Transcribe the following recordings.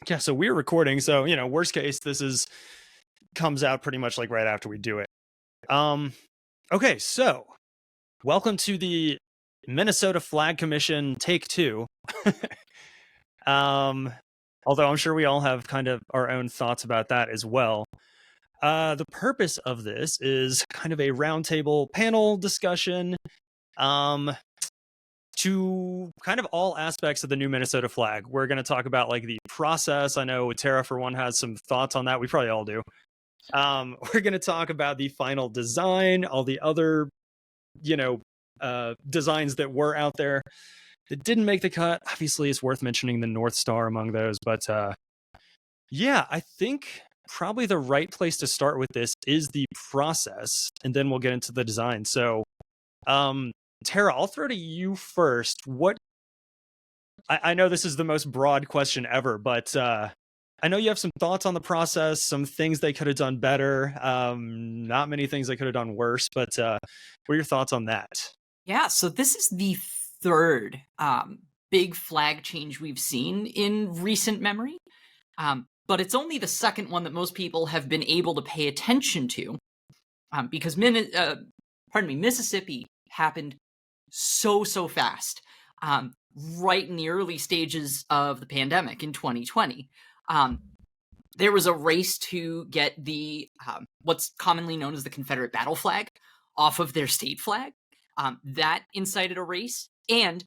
Yeah, so we're recording. So, worst case, comes out pretty much like right after we do it. Okay, so welcome to the Minnesota Flag Commission take 2. Although I'm sure we all have kind of our own thoughts about that as well. The purpose of this is kind of a roundtable panel discussion to kind of all aspects of the new Minnesota flag. We're going to talk about like the process. I know Tara, for one, has some thoughts on that. We probably all do. We're going to talk about the final design, all the other, designs that were out there that didn't make the cut. Obviously, it's worth mentioning the North Star among those. But yeah, I think probably the right place to start with this is the process, and then we'll get into the design. So, Tara, I'll throw to you first. I know this is the most broad question ever, but I know you have some thoughts on the process, some things they could have done better, not many things they could have done worse, but what are your thoughts on that? Yeah, so this is the third big flag change we've seen in recent memory, but it's only the second one that most people have been able to pay attention to, because Mississippi happened so fast, right in the early stages of the pandemic in 2020. There was a race to get the what's commonly known as the Confederate battle flag off of their state flag. That incited a race, and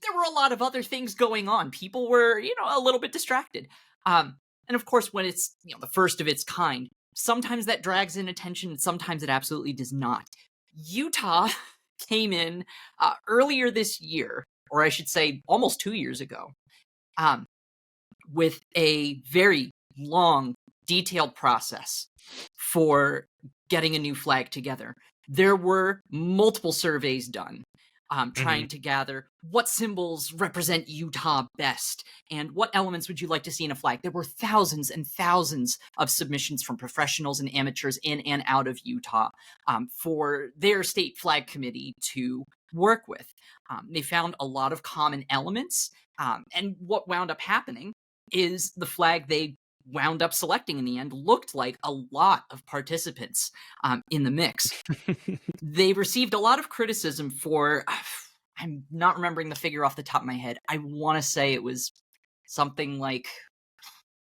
there were a lot of other things going on. People were, a little bit distracted. And of course, when it's, the first of its kind, sometimes that drags in attention, and sometimes it absolutely does not. Utah came in earlier this year, or I should say almost 2 years ago, with a very long, detailed process for getting a new flag together. There were multiple surveys done, trying to gather what symbols represent Utah best and what elements would you like to see in a flag. There were thousands and thousands of submissions from professionals and amateurs in and out of Utah for their state flag committee to work with. They found a lot of common elements, and what wound up happening is the flag they wound up selecting in the end looked like a lot of participants in the mix. They received a lot of criticism for, I'm not remembering the figure off the top of my head. I want to say it was something like, I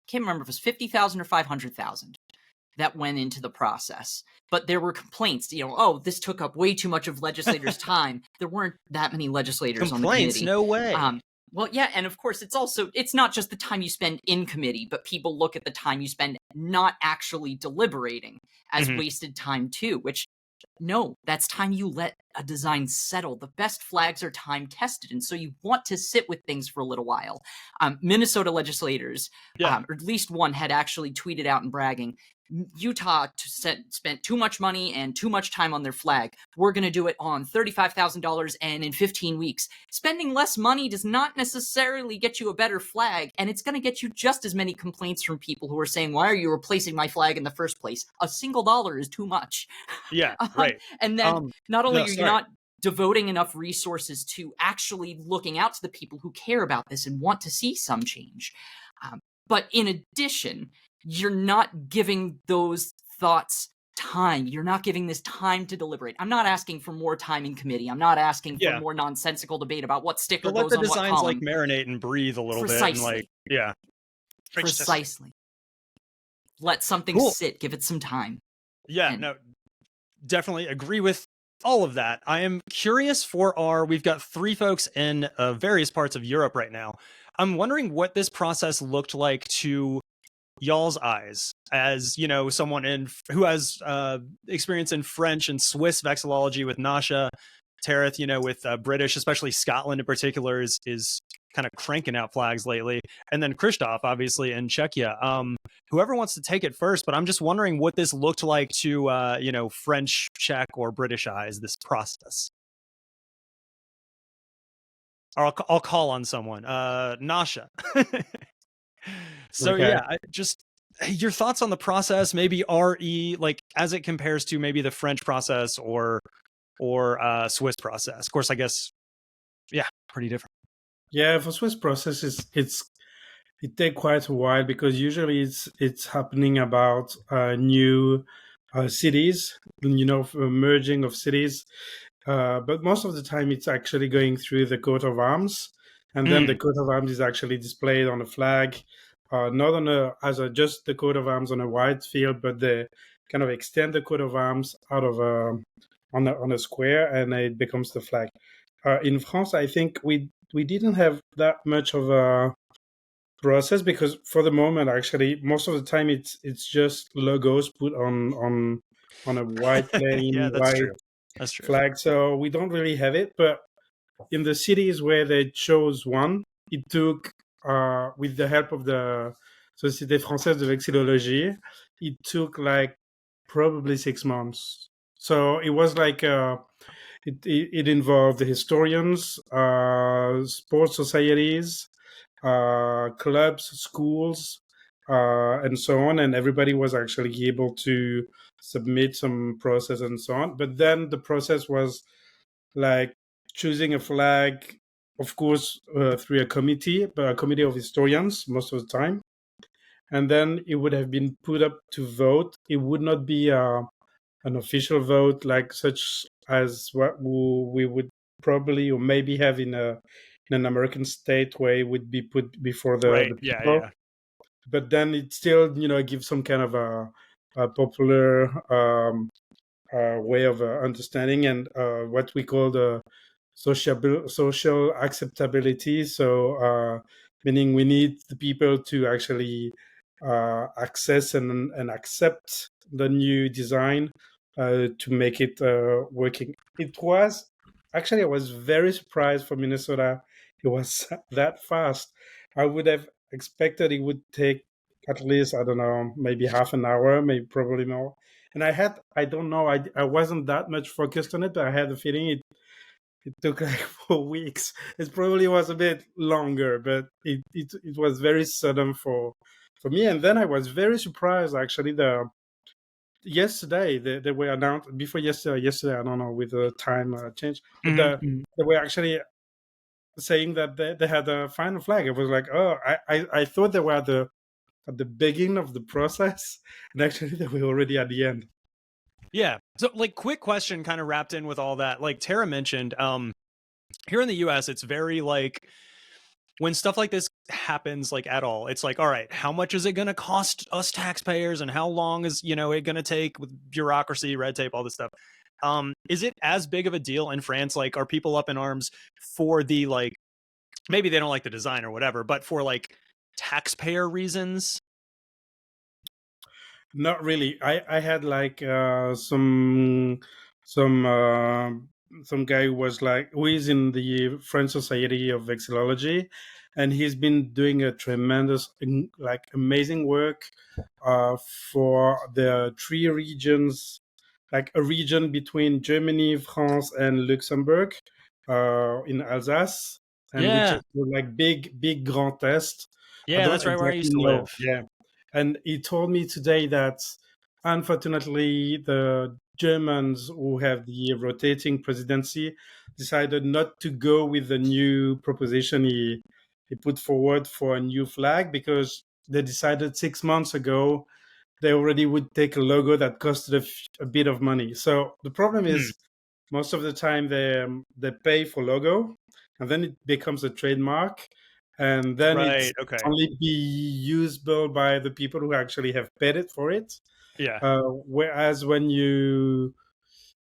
can't remember if it was 50,000 or 500,000 that went into the process. But there were complaints, this took up way too much of legislators' time. There weren't that many legislators on the committee. No way. Well, yeah, and of course, it's not just the time you spend in committee, but people look at the time you spend not actually deliberating as wasted time too, which, no, that's time you let a design settle. The best flags are time tested, and so you want to sit with things for a little while. Minnesota legislators, or at least one, had actually tweeted out and bragging, Utah spent too much money and too much time on their flag. We're going to do it on $35,000 and in 15 weeks. Spending less money does not necessarily get you a better flag, and it's going to get you just as many complaints from people who are saying, why are you replacing my flag in the first place? A single dollar is too much. Yeah, right. And then not only are you not devoting enough resources to actually looking out to the people who care about this and want to see some change, but in addition, you're not giving those thoughts time. You're not giving this time to deliberate. I'm not asking for more time in committee. I'm not asking for more nonsensical debate about what sticker goes on what column. Let the designs like marinate and breathe a little bit. And Precisely. Let something sit. Give it some time. Yeah, no, definitely agree with all of that. I am curious we've got 3 folks in various parts of Europe right now. I'm wondering what this process looked like to y'all's eyes as, someone who has experience in French and Swiss vexillology with Nasha, Tareth, with British, especially Scotland in particular, is kind of cranking out flags lately. And then Kryštof, obviously, in Czechia. Whoever wants to take it first, but I'm just wondering what this looked like to, French, Czech, or British eyes, this process. Or I'll call on someone. Nasha. So okay. Just your thoughts on the process, maybe RE, like as it compares to maybe the French process or Swiss process. Of course, I guess, pretty different. Yeah, for Swiss process, it's it takes quite a while because usually it's happening about new cities, merging of cities. But most of the time, it's actually going through the coat of arms, and then the Mm, coat of arms is actually displayed on a flag, not on just the coat of arms on a wide field, but they kind of extend the coat of arms out of on a square, and it becomes the flag. In France, I think we didn't have that much of a process because for the moment, actually, most of the time it's just logos put on a white yeah, plain that's white true. That's true. flag. So we don't really have it. But in the cities where they chose one, it took with the help of the Société Française de Vexillologie, it took like probably 6 months. So it was like it involved the historians, sports societies, clubs, schools, and so on, and everybody was actually able to submit some process and so on. But then the process was like choosing a flag, of course, through a committee, but a committee of historians most of the time, and then it would have been put up to vote. It would not be an official vote like such as what we would probably or maybe have in an American state where it would be put before Right. the Yeah. people. Yeah. But then it still gives some kind of a popular way of understanding and what we call the social acceptability. So meaning we need the people to actually access and accept the new design to make it working. It was actually I was very surprised for Minnesota. It was that fast. I would have expected it would take at least I don't know maybe half an hour, maybe probably more. And I don't know, I wasn't that much focused on it, but I had the feeling it took like 4 weeks. It probably was a bit longer, but it was very sudden for me. And then I was very surprised actually. Yesterday they were announced before yesterday. I don't know with the time change, but Mhm. they were actually saying that they had a final flag. It was like, oh, I thought they were at the beginning of the process, and actually they were already at the end. Yeah. So, like, quick question, kind of wrapped in with all that. Like Tara mentioned, here in the US, it's very like when stuff like this happens, like at all, it's like, all right, how much is it going to cost us taxpayers, and how long is it going to take with bureaucracy, red tape, all this stuff? Is it as big of a deal in France? Like, are people up in arms for the like? Maybe they don't like the design or whatever, but for like taxpayer reasons. Not really. I had like some uh, some guy who is in the French Society of Vexillology, and he's been doing a tremendous like amazing work for the three regions, like a region between Germany, France, and Luxembourg, in Alsace, and which Yeah, is like big Grand Est. I yeah, don't that's right where I exactly used to know. live. Yeah, and he told me today that unfortunately the Germans who have the rotating presidency decided not to go with the new proposition he put forward for a new flag because they decided 6 months ago they already would take a logo that costed a bit of money. So the problem Hmm. is most of the time they pay for logo and then it becomes a trademark and then it's Right. Okay. only be usable by the people who actually have paid it for it. Yeah. Whereas when you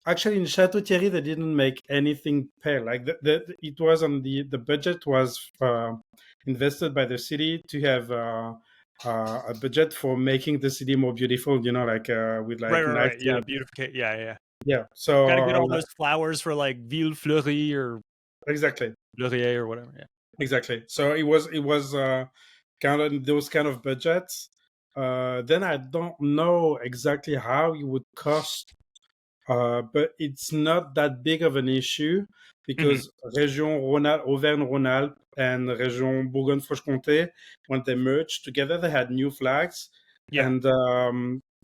actually in Chateau Thierry they didn't make anything pay like it was on the budget was invested by the city to have a budget for making the city more beautiful, like with Right. like Right. nice Right. Yeah. Beautification. Yeah. Yeah. yeah, so Got to get all those flowers for like Ville Fleurie or exactly. Fleurier or whatever. Yeah. Exactly. So it was kind of those kind of budgets. Then I don't know exactly how it would cost, but it's not that big of an issue Mhm. because Auvergne-Rhône-Alpes and Région Bourgogne-Franche-Comté, when they merged together, they had new flags, Yeah. and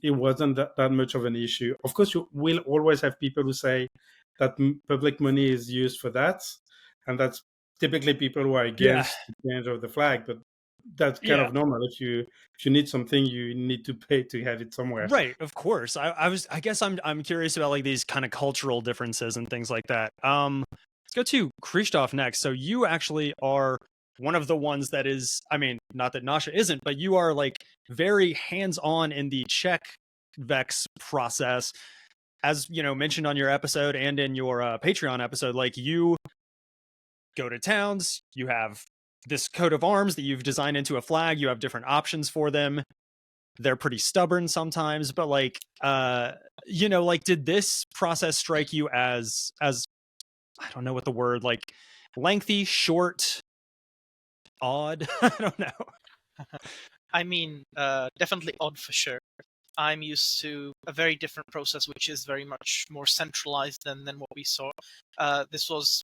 it wasn't that much of an issue. Of course, you will always have people who say that public money is used for that, and that's typically people who are Yeah. against the change of the flag. But that's kind of normal. If you need something, you need to pay to have it somewhere. Right, of course. I guess I'm curious about like these kind of cultural differences and things like that. Let's go to Kryštof next. So you actually are one of the ones that is, I mean, not that Nasha isn't, but you are like very hands-on in the Czech Vex process. As you know, mentioned on your episode and in your Patreon episode, like you go to towns, you have this coat of arms that you've designed into a flag, you have different options for them. They're pretty stubborn sometimes, but like you know, like did this process strike you as I don't know what the word, like lengthy, short, odd? I don't know. I mean, definitely odd for sure. I'm used to a very different process, which is very much more centralized than what we saw. This was,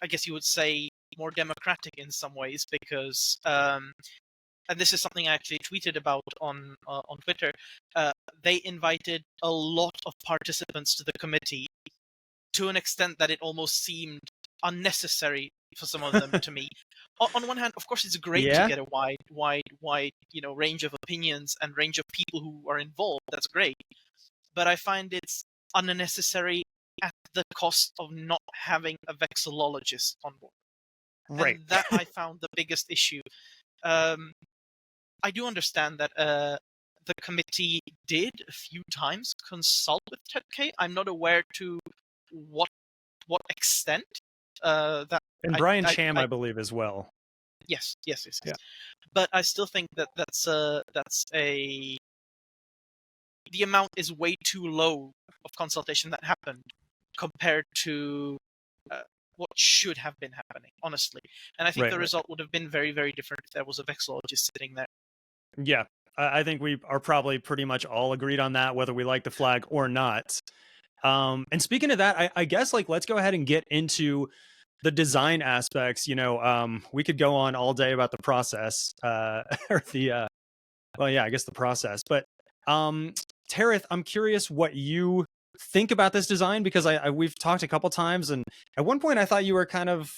I guess you would say, more democratic in some ways because, and this is something I actually tweeted about on Twitter. They invited a lot of participants to the committee to an extent that it almost seemed unnecessary for some of them to me. On one hand, of course, it's great to get a wide, range of opinions and range of people who are involved. That's great. But I find it's unnecessary at the cost of not having a vexillologist on board. Right. And that I found the biggest issue. I do understand that the committee did a few times consult with Ted K. I'm not aware to what extent that. And Brian Cham, I believe, as well. Yes. Yeah. But I still think that's the amount is way too low of consultation that happened compared to what should have been happening, honestly. And I think the result would have been very, very different if there was a vexillologist sitting there. Yeah, I think we are probably pretty much all agreed on that, whether we like the flag or not. And speaking of that, I guess like let's go ahead and get into the design aspects. You know, we could go on all day about the process, or the well, yeah, I guess the process. But Tareth, I'm curious what you think about this design, because we've talked a couple times, and at one point I thought you were kind of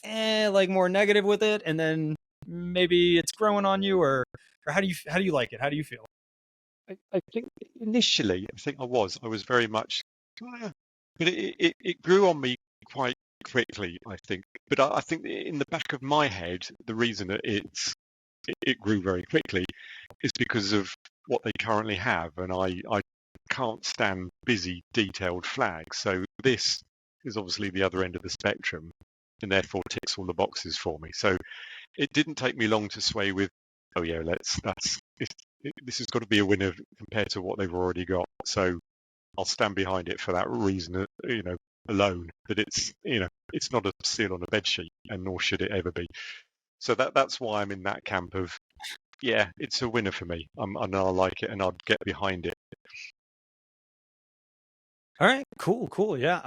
like more negative with it, and then maybe it's growing on you, or how do you like it? How do you feel? I think initially, I was very much, but it grew on me quite quickly, I think. But I think in the back of my head, the reason that it grew very quickly is because of what they currently have, and I can't stand busy, detailed flags. So this is obviously the other end of the spectrum, and therefore ticks all the boxes for me. So it didn't take me long to sway with, oh yeah, this has got to be a winner compared to what they've already got. So I'll stand behind it for that reason, alone. That it's not a seal on a bedsheet, and nor should it ever be. So that's why I'm in that camp of, yeah, it's a winner for me, and I like it, and I'd get behind it. All right, cool, yeah.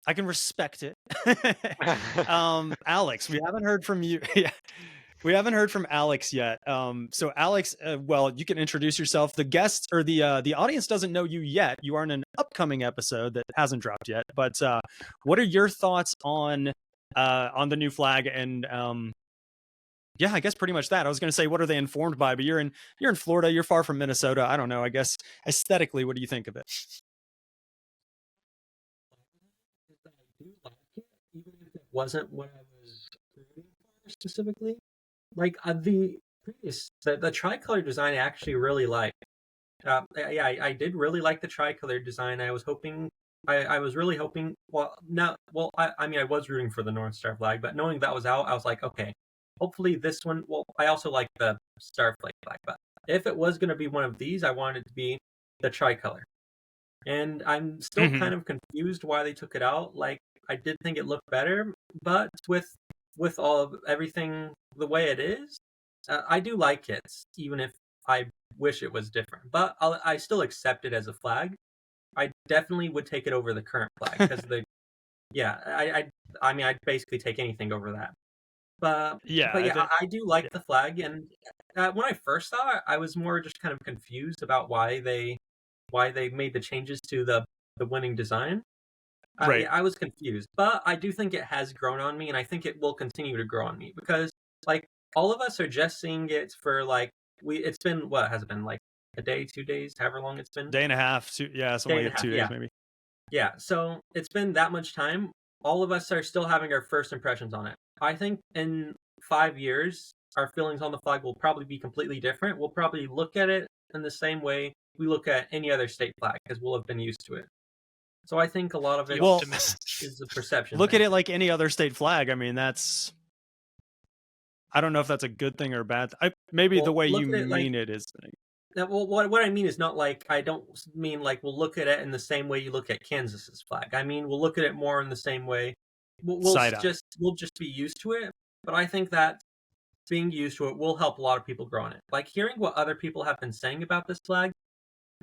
I can respect it. Alex, we haven't heard from you. Yeah. We haven't heard from Alex yet. So Alex, well, you can introduce yourself. The guests or the audience doesn't know you yet. You are in an upcoming episode that hasn't dropped yet. But what are your thoughts on the new flag? And yeah, I guess pretty much that. I was going to say, what are they informed by? But you're in Florida. You're far from Minnesota. I don't know. I guess aesthetically, what do you think of it? I do like it, even if it wasn't what I was rooting for specifically. Like the previous, the tricolor design I actually really liked. I did really like the tricolor design. I was hoping, I was really hoping. I mean, I was rooting for the North Star flag, but knowing that was out, I was like, okay, hopefully this one. Well, I also like the Starflag flag, but if it was going to be one of these, I wanted it to be the tricolor. And I'm still kind of confused why they took it out. Like, I did think it looked better, but with all of everything the way it is, I do like it, even if I wish it was different. But I still accept it as a flag. I definitely would take it over the current flag, because I mean, I'd basically take anything over that. But I do like the flag, and when I first saw it, I was more just kind of confused about why they made the changes to the winning design. Right. I was confused, but I do think it has grown on me, and I think it will continue to grow on me, because like all of us are just seeing it for like it's been, what has it been, like a day, 2 days, however long it's been? Day and a half, something like 2 days yeah. maybe. Yeah, so it's been that much time. All of us are still having our first impressions on it. I think in 5 years, our feelings on the flag will probably be completely different. We'll probably look at it in the same way we look at any other state flag, because we'll have been used to it. So I think a lot of it is a perception. Look at it like any other state flag. I mean, I don't know if that's a good thing or bad. Maybe the way you mean it is. Well, what I mean is not like, I don't mean like we'll look at it in the same way you look at Kansas's flag. I mean, we'll look at it more in the same way. We'll just be used to it. But I think that being used to it will help a lot of people grow on it. Like hearing what other people have been saying about this flag,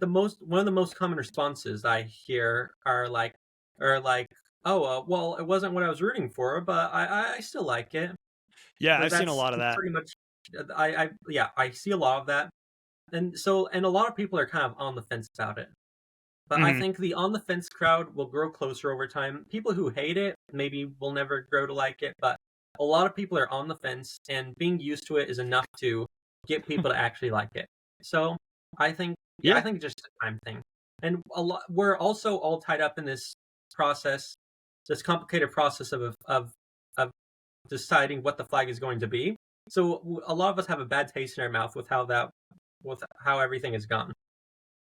one of the most common responses I hear are like, oh, well, it wasn't what I was rooting for, but I still like it. Yeah, I've seen a lot of that. Pretty much, I see a lot of that. And a lot of people are kind of on the fence about it. But I think the on the fence crowd will grow closer over time. People who hate it maybe will never grow to like it, but a lot of people are on the fence, and being used to it is enough to get people to actually like it. So I think, I think it's just a time thing. And we're also all tied up in this process, this complicated process of deciding what the flag is going to be. So a lot of us have a bad taste in our mouth with how everything has gone.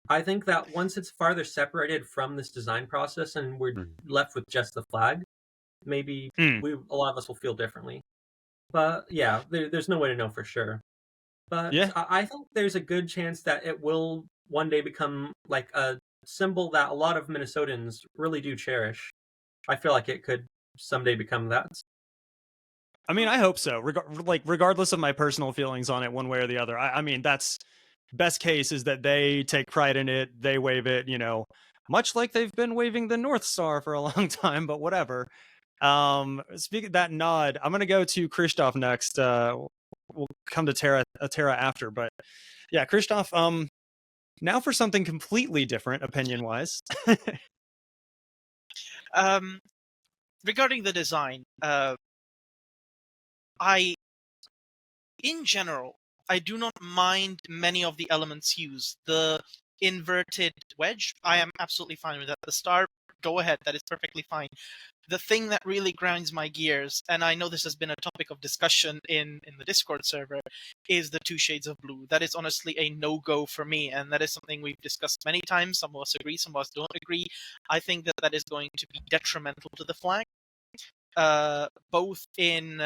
I think that once it's farther separated from this design process and we're left with just the flag, maybe a lot of us will feel differently. But yeah, there's no way to know for sure. But I think there's a good chance that it will one day become like a symbol that a lot of Minnesotans really do cherish. I feel like it could someday become that. I mean, I hope so. Regardless of my personal feelings on it, one way or the other. I mean, that's best case is that they take pride in it. They wave it, much like they've been waving the North Star for a long time. But whatever. Speaking of that nod, I'm gonna go to Kryštof next. We'll come to Tara after. But yeah, Kryštof. Now for something completely different, opinion-wise. Regarding the design, in general, I do not mind many of the elements used. The inverted wedge, I am absolutely fine with that. The star, go ahead, that is perfectly fine. The thing that really grinds my gears, and I know this has been a topic of discussion in the Discord server, is the 2 shades of blue. That is honestly a no-go for me, and that is something we've discussed many times. Some of us agree, some of us don't agree. I think that is going to be detrimental to the flag. Both in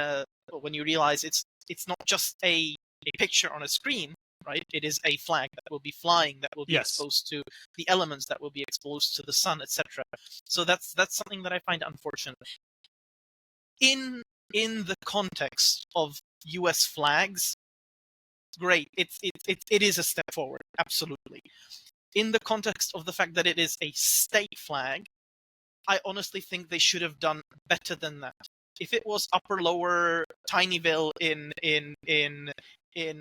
when you realize it's not just a picture on a screen, right? It is a flag that will be flying, that will be exposed to the elements, that will be exposed to the sun, etc. So that's something that I find unfortunate. In the context of U.S. flags, great. It is a step forward, absolutely. In the context of the fact that it is a state flag, I honestly think they should have done better than that. If it was upper lower Tinyville in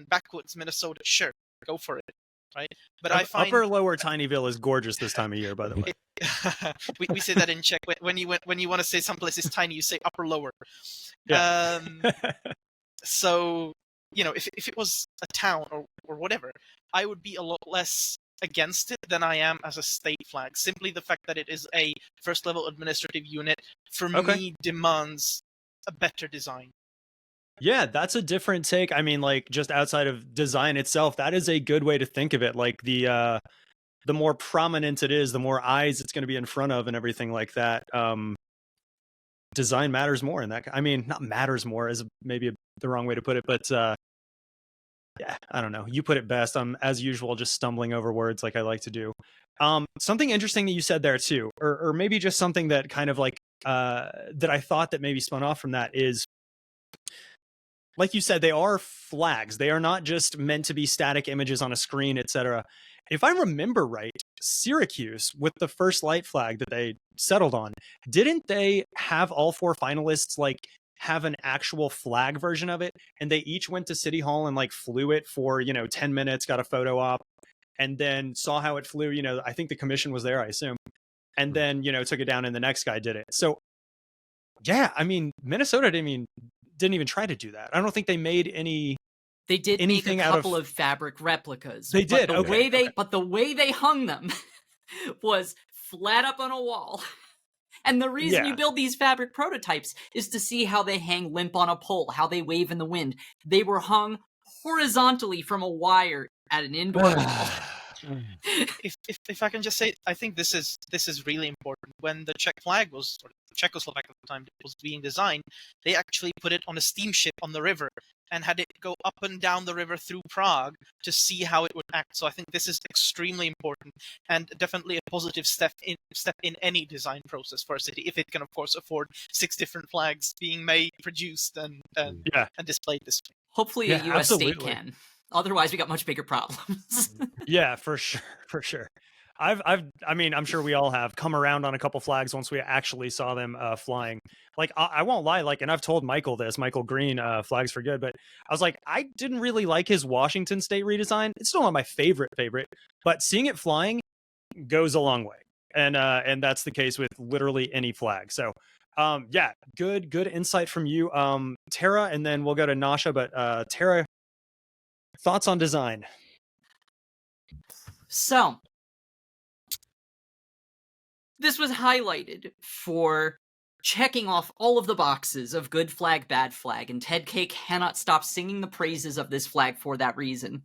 backwoods Minnesota, sure, go for it, right? But I find upper lower Tinyville is gorgeous this time of year, by the way. we say that in Czech. When you want to say someplace is tiny, you say upper lower. Yeah. So if it was a town or whatever, I would be a lot less against it than I am as a state flag. Simply the fact that it is a first level administrative unit for me demands a better design. Yeah, that's a different take. I mean, like, just outside of design itself, that is a good way to think of it. Like, the more prominent it is, the more eyes it's going to be in front of and everything like that. Design matters more in that. I mean, not matters more is maybe the wrong way to put it, but yeah, I don't know. You put it best. I'm, as usual, just stumbling over words like I like to do. Something interesting that you said there too, or maybe just something that kind of like that I thought that maybe spun off from that is, like you said, they are flags. They are not just meant to be static images on a screen, etc. If I remember right, Syracuse, with the first light flag that they settled on, didn't they have all 4 finalists like have an actual flag version of it? And they each went to City Hall and like flew it for, 10 minutes, got a photo op, and then saw how it flew. I think the commission was there, I assume. And then, took it down and the next guy did it. So yeah, I mean, Minnesota, didn't even try to do that. I don't think they made any. They did make a anything out couple of fabric replicas. They but did, The okay, way they, okay. But the way they hung them was flat up on a wall. And the reason Yeah. you build these fabric prototypes is to see how they hang limp on a pole, how they wave in the wind. They were hung horizontally from a wire at an indoor wall. If I can just say, I think this is really important. When the Czech flag was, or Czechoslovak at the time, was being designed, they actually put it on a steamship on the river and had it go up and down the river through Prague to see how it would act. So I think this is extremely important and definitely a positive step in any design process for a city, if it can, of course, afford 6 different flags being made, produced, and displayed this way. Hopefully a U.S. state can. Otherwise, we got much bigger problems. Yeah, for sure. I mean, I'm sure we all have come around on a couple flags once we actually saw them flying. Like, I won't lie, like, and I've told Michael Green, Flags for Good, but I was like, I didn't really like his Washington State redesign. It's still not my favorite, but seeing it flying goes a long way. And that's the case with literally any flag. So, yeah, good insight from you, Tara, and then we'll go to Nasha. But Tara, thoughts on design? So, this was highlighted for checking off all of the boxes of good flag, bad flag, and Ted K cannot stop singing the praises of this flag for that reason.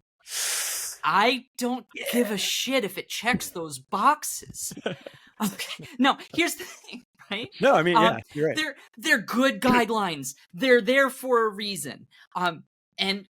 I don't give a shit if it checks those boxes. Okay. No, here's the thing, right? No, I mean, yeah, you're right. They're good guidelines. They're there for a reason. And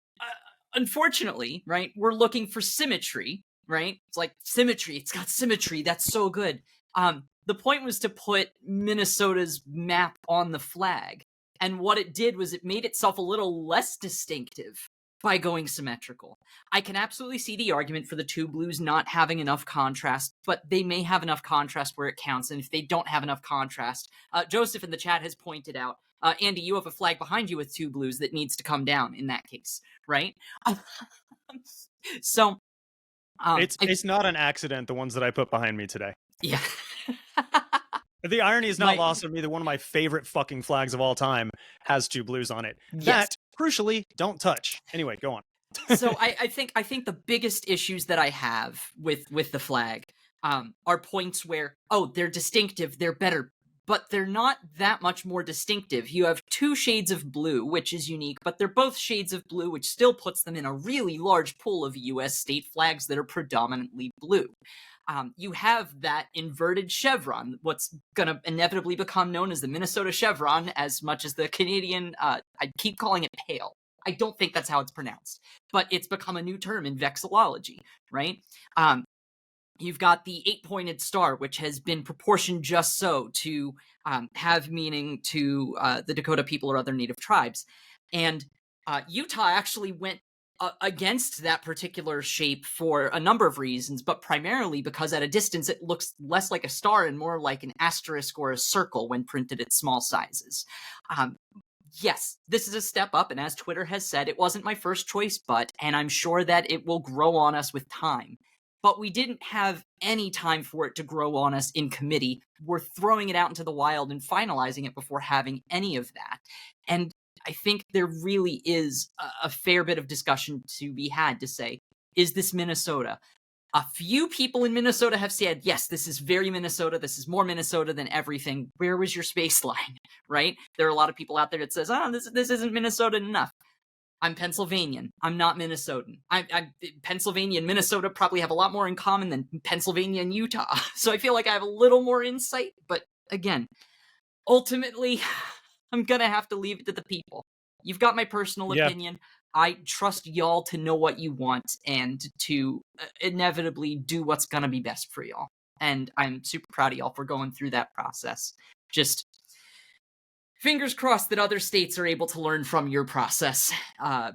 unfortunately, right, we're looking for symmetry, right? It's like symmetry. It's got symmetry. That's so good. The point was to put Minnesota's map on the flag. And what it did was it made itself a little less distinctive by going symmetrical. I can absolutely see the argument for the 2 blues not having enough contrast, but they may have enough contrast where it counts. And if they don't have enough contrast, Joseph in the chat has pointed out, Andy, you have a flag behind you with 2 blues that needs to come down in that case, right? So it's not an accident, the ones that I put behind me today. Yeah. The irony is not lost on me that one of my favorite fucking flags of all time has 2 blues on it. Yes. That, crucially, don't touch. Anyway, go on. So I think the biggest issues that I have with the flag are points where, oh, they're distinctive, they're better, but they're not that much more distinctive. You have 2 shades of blue, which is unique, but they're both shades of blue, which still puts them in a really large pool of U.S. state flags that are predominantly blue. You have that inverted chevron, what's going to inevitably become known as the Minnesota chevron, as much as the Canadian, I keep calling it pale. I don't think that's how it's pronounced, but it's become a new term in vexillology, right? You've got the 8-pointed star, which has been proportioned just so to have meaning to the Dakota people or other native tribes. And Utah actually went against that particular shape for a number of reasons, but primarily because at a distance it looks less like a star and more like an asterisk or a circle when printed at small sizes. Yes, this is a step up, and as Twitter has said, it wasn't my first choice, and I'm sure that it will grow on us with time. But we didn't have any time for it to grow on us in committee. We're throwing it out into the wild and finalizing it before having any of that. And I think there really is a fair bit of discussion to be had to say, is this Minnesota? A few people in Minnesota have said, yes, this is very Minnesota. This is more Minnesota than everything. Where was your space line, right? There are a lot of people out there that says, this isn't Minnesota enough. I'm Pennsylvanian. I'm not Minnesotan. Pennsylvania and Minnesota probably have a lot more in common than Pennsylvania and Utah. So I feel like I have a little more insight. But again, ultimately, I'm going to have to leave it to the people. You've got my personal opinion. I trust y'all to know what you want and to inevitably do what's going to be best for y'all. And I'm super proud of y'all for going through that process. Just fingers crossed that other states are able to learn from your process,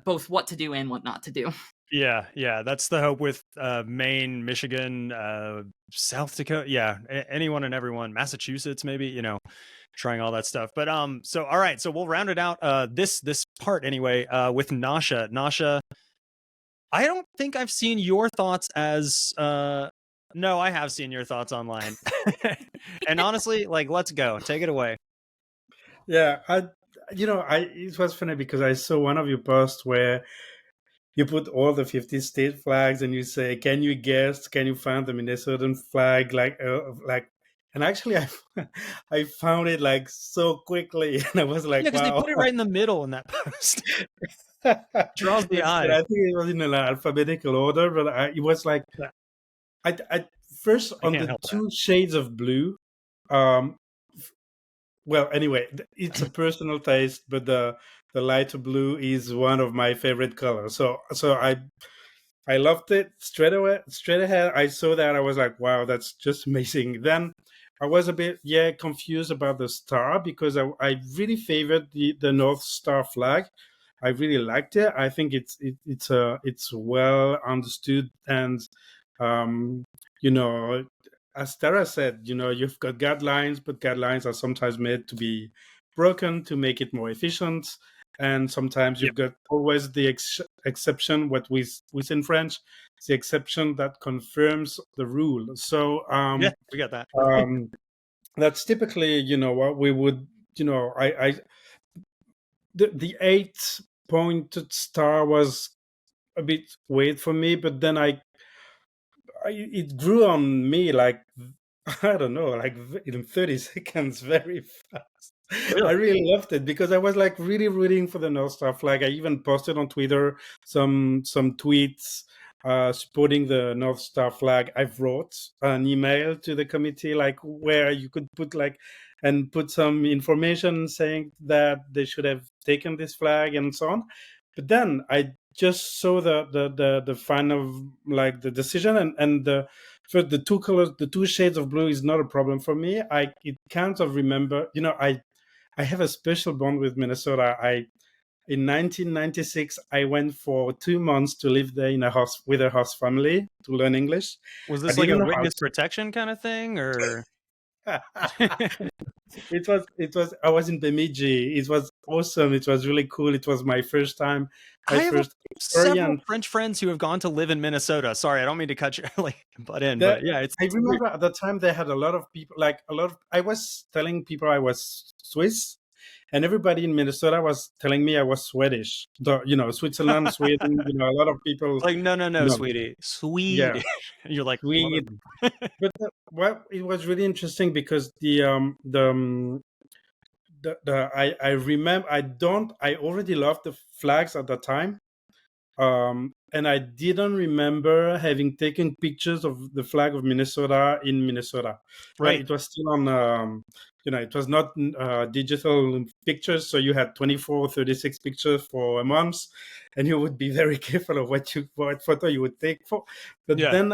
both what to do and what not to do. Yeah, that's the hope with Maine, Michigan, South Dakota. Yeah, anyone and everyone, Massachusetts, maybe, trying all that stuff. But so all right, so we'll round it out this part anyway with Nasha. Nasha, I don't think I've seen your thoughts as no, I have seen your thoughts online. And honestly, like, let's go. Take it away. Yeah, it was funny because I saw one of your posts where you put all the 50 state flags and you say, "Can you guess? Can you find the Minnesotan flag?" And actually, I found it like so quickly, and I was like, Yeah, because they "Wow!" put it right in the middle in that post. Draws the eye. I think it was in an alphabetical order, but it was like, I first I on can't the help that. two shades of blue. Well, anyway, it's a personal taste, but the lighter blue is one of my favorite colors. So I loved it straight away. Straight ahead, I saw that, I was like, wow, that's just amazing. Then I was a bit confused about the star, because I really favored the North Star flag. I really liked it. I think it's well understood, and you know, as Tara said, you've got guidelines, but guidelines are sometimes made to be broken to make it more efficient. And sometimes you've got always the exception, what we say in French, the exception that confirms the rule. So Yeah, we got that. that's typically, what we would, the 8-pointed star was a bit weird for me, but then it grew on me like, I don't know, like in 30 seconds, very fast. Really? I really loved it because I was like really rooting for the North Star flag. I even posted on Twitter some tweets supporting the North Star flag. I've wrote an email to the committee, like where you could put put some information saying that they should have taken this flag and so on. But then I just saw the final, like, the decision, and for the two colors, the two shades of blue is not a problem for me. It kind of remember, I have a special bond with Minnesota. In 1996, I went for 2 months to live there in a house with a host family to learn English. Was I this like a didn't know witness protection kind of thing, or? It was. I was in Bemidji. It was awesome. It was really cool. It was my first time. I have several experience. French friends who have gone to live in Minnesota. Sorry, I don't mean to cut you butt in, That- but yeah, it's. I remember at the time they had a lot of people, I was telling people I was Swiss, and everybody in Minnesota was telling me I was Swedish. Switzerland, Sweden, a lot of people. Like, no, sweetie. Yeah. Swedish. You're like, Swede. But it was really interesting because I remember I already loved the flags at the time. And I didn't remember having taken pictures of the flag of Minnesota in Minnesota. Right. It was still on, it was not digital pictures. So you had 24, 36 pictures for a month, and you would be very careful of what photo you would take for. But then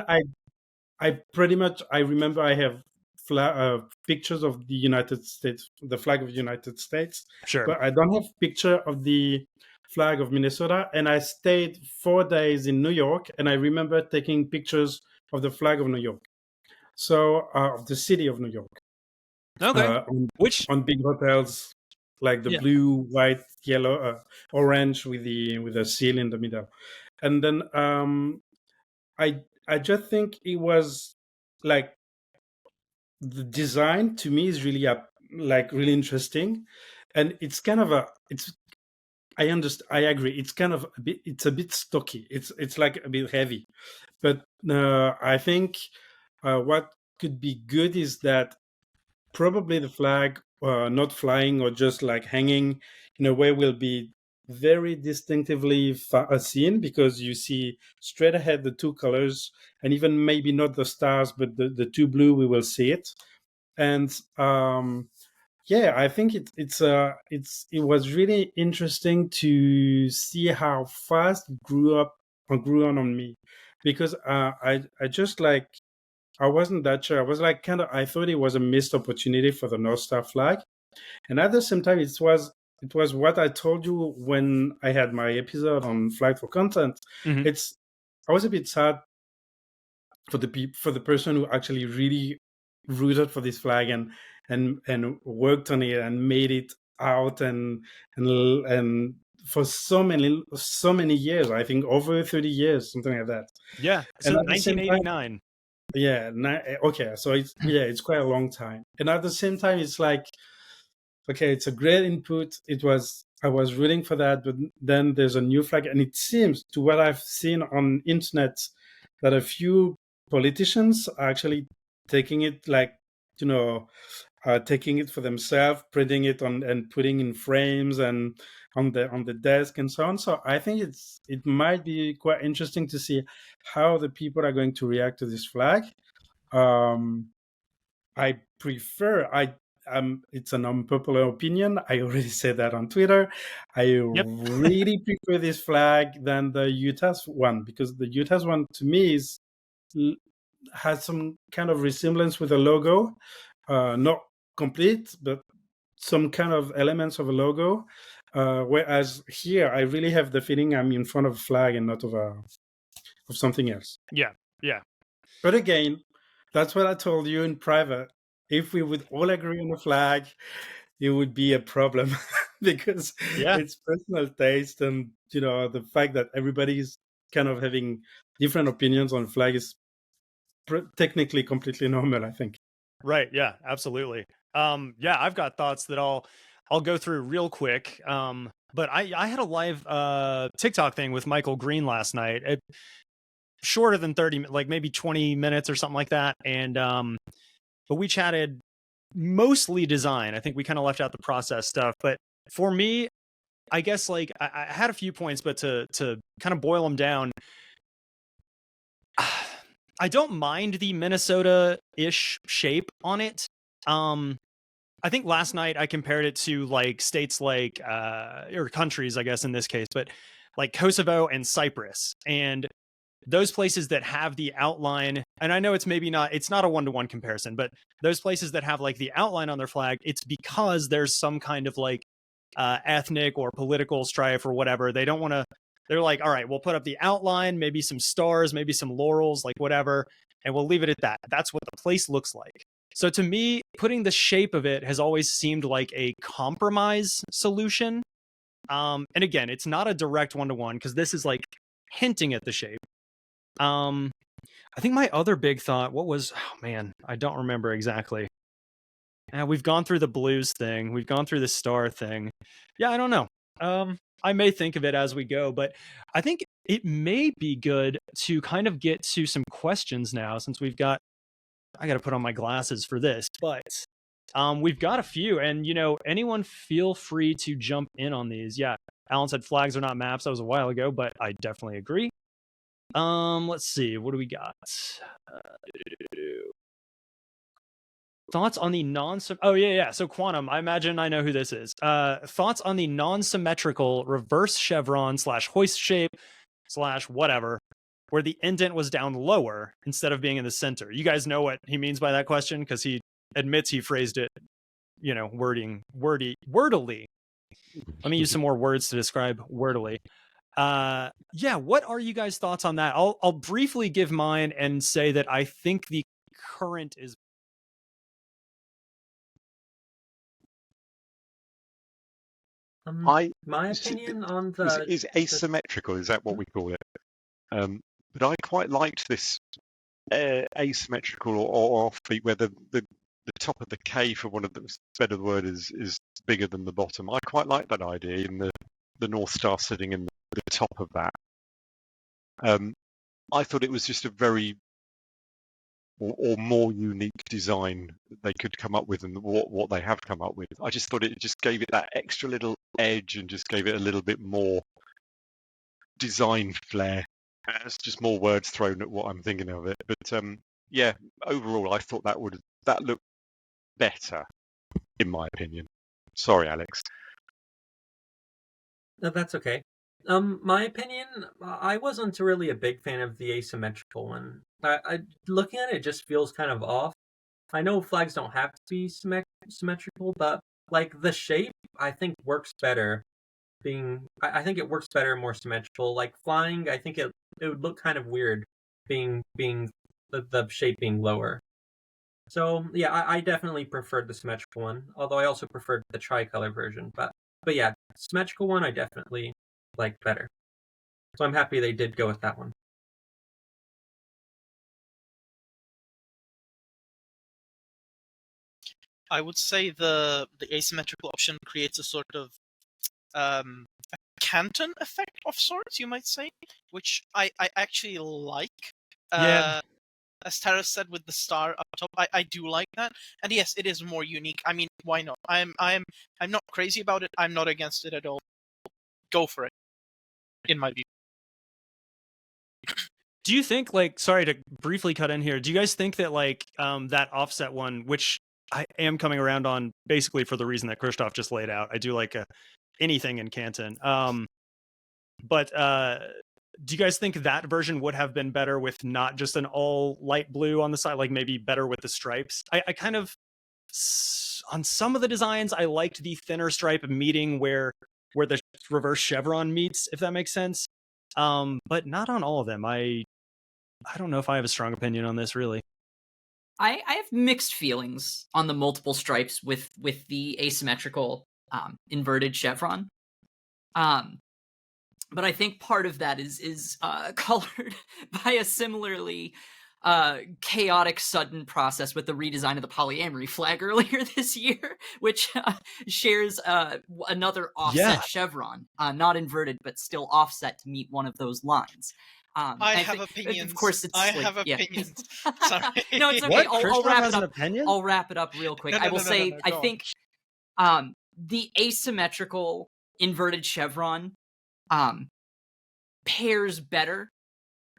I pretty much, I remember I have pictures of the United States, the flag of the United States. Sure. But I don't have picture of the flag of Minnesota. And I stayed 4 days in New York, and I remember taking pictures of the flag of New York. So of the city of New York. Okay. On big hotels, like the blue, white, yellow, orange with the seal in the middle. And then I just think it was like, the design to me is really really interesting, and it's kind of I understand. I agree. It's kind of it's a bit stocky. It's like a bit heavy, but I think what could be good is that probably the flag not flying or just like hanging in a way will be very distinctively seen, because you see straight ahead the two colors, and even maybe not the stars, but the two blue, we will see it. And I think it was really interesting to see how fast it grew on me, because I just like, I wasn't that sure. I was like, I thought it was a missed opportunity for the North Star flag. And at the same time, it was what I told you when I had my episode on Flag for Content. Mm-hmm. I was a bit sad for the person who actually really rooted for this flag and worked on it and made it out and for so many years. I think over 30 years, something like that. Yeah. So 1989. Yeah. Okay. So it's quite a long time. And at the same time, it's like, okay, it's a great input. I was rooting for that, but then there's a new flag, and it seems, to what I've seen on internet, that a few politicians are actually taking it taking it for themselves, printing it on and putting in frames and on the desk and so on. So I think it might be quite interesting to see how the people are going to react to this flag. I prefer it's an unpopular opinion. I already said that on Twitter. I really prefer this flag than the Utah's one, because the Utah's one to me has some kind of resemblance with a logo, not complete, but some kind of elements of a logo. Whereas here, I really have the feeling I'm in front of a flag and not of something else. Yeah. But again, that's what I told you in private. If we would all agree on a flag, it would be a problem because it's personal taste, and the fact that everybody's kind of having different opinions on flag is technically completely normal, I think. Right. Yeah, absolutely. I've got thoughts that I'll go through real quick. But I had a live TikTok thing with Michael Green last night. Shorter than 30, like maybe 20 minutes or something like that. And but we chatted mostly design. I think we kind of left out the process stuff. But for me, I guess like I had a few points, but to kind of boil them down, I don't mind the Minnesota-ish shape on it. I think last night I compared it to like states like or countries, I guess in this case, but like Kosovo and Cyprus, and those places that have the outline. And I know it's not a one-to-one comparison, but those places that have like the outline on their flag, it's because there's some kind of like ethnic or political strife or whatever. They don't want to. They're like, all right, we'll put up the outline, maybe some stars, maybe some laurels, like whatever, and we'll leave it at that. That's what the place looks like. So to me, putting the shape of it has always seemed like a compromise solution. And again, it's not a direct one-to-one because this is like hinting at the shape. I think my other big thought, I don't remember exactly. We've gone through the blues thing. We've gone through the star thing. Yeah, I don't know. I may think of it as we go, but I think it may be good to kind of get to some questions now, since I got to put on my glasses for this, but we've got a few, and anyone feel free to jump in on these. Yeah, Alan said flags are not maps. That was a while ago, but I definitely agree. Let's see, what do we got? Thoughts on the so Quantum, I imagine I know who this is. Thoughts on the non-symmetrical reverse chevron / hoist shape / whatever, where the indent was down lower instead of being in the center. You guys know what he means by that question, because he admits he phrased it, wordily. Let me use some more words to describe wordily. What are you guys' thoughts on that? I'll briefly give mine and say that I think the current is my opinion on is asymmetrical. Is that what we call it? But I quite liked this asymmetrical or offbeat, where the top of the K, for one of the better word, is bigger than the bottom. I quite like that idea, in the North Star sitting in the top of that. I thought it was just a very or more unique design they could come up with than what they have come up with. I just thought it just gave it that extra little edge and just gave it a little bit more design flair. It's just more words thrown at what I'm thinking of it. But overall, I thought that looked better, in my opinion. Sorry, Alex. No, that's okay. My opinion, I wasn't really a big fan of the asymmetrical one. Looking at it, just feels kind of off. I know flags don't have to be symmetrical, but like the shape, I think works better. I think it works better more symmetrical. Like flying, I think it would look kind of weird being the shape being lower. So yeah, I definitely preferred the symmetrical one. Although I also preferred the tricolor version, but yeah, symmetrical one I definitely like better. So I'm happy they did go with that one. I would say the asymmetrical option creates a sort of a Canton effect of sorts, you might say, which I actually like. Yeah. As Tareth said, with the star up top, I do like that. And yes, it is more unique. I mean, why not? I'm not crazy about it. I'm not against it at all. Go for it, in my view. Do you think, like, sorry to briefly cut in here, do you guys think that, like, that offset one, which I am coming around on basically for the reason that Kryštof just laid out, I do like anything in Canton. But do you guys think that version would have been better with not just an all light blue on the side, like maybe better with the stripes? I kind of, on some of the designs, I liked the thinner stripe meeting where the reverse chevron meets, if that makes sense. But not on all of them. I don't know if I have a strong opinion on this, really. I have mixed feelings on the multiple stripes with the asymmetrical inverted chevron. But I think part of that is colored by a similarly chaotic, sudden process with the redesign of the polyamory flag earlier this year, which shares another offset chevron, not inverted, but still offset to meet one of those lines. I have opinions. Of course, it's have opinions. Sorry. No, it's okay. What? I'll wrap has it an up. opinion? I'll wrap it up real quick. I will say, I think the asymmetrical inverted chevron pairs better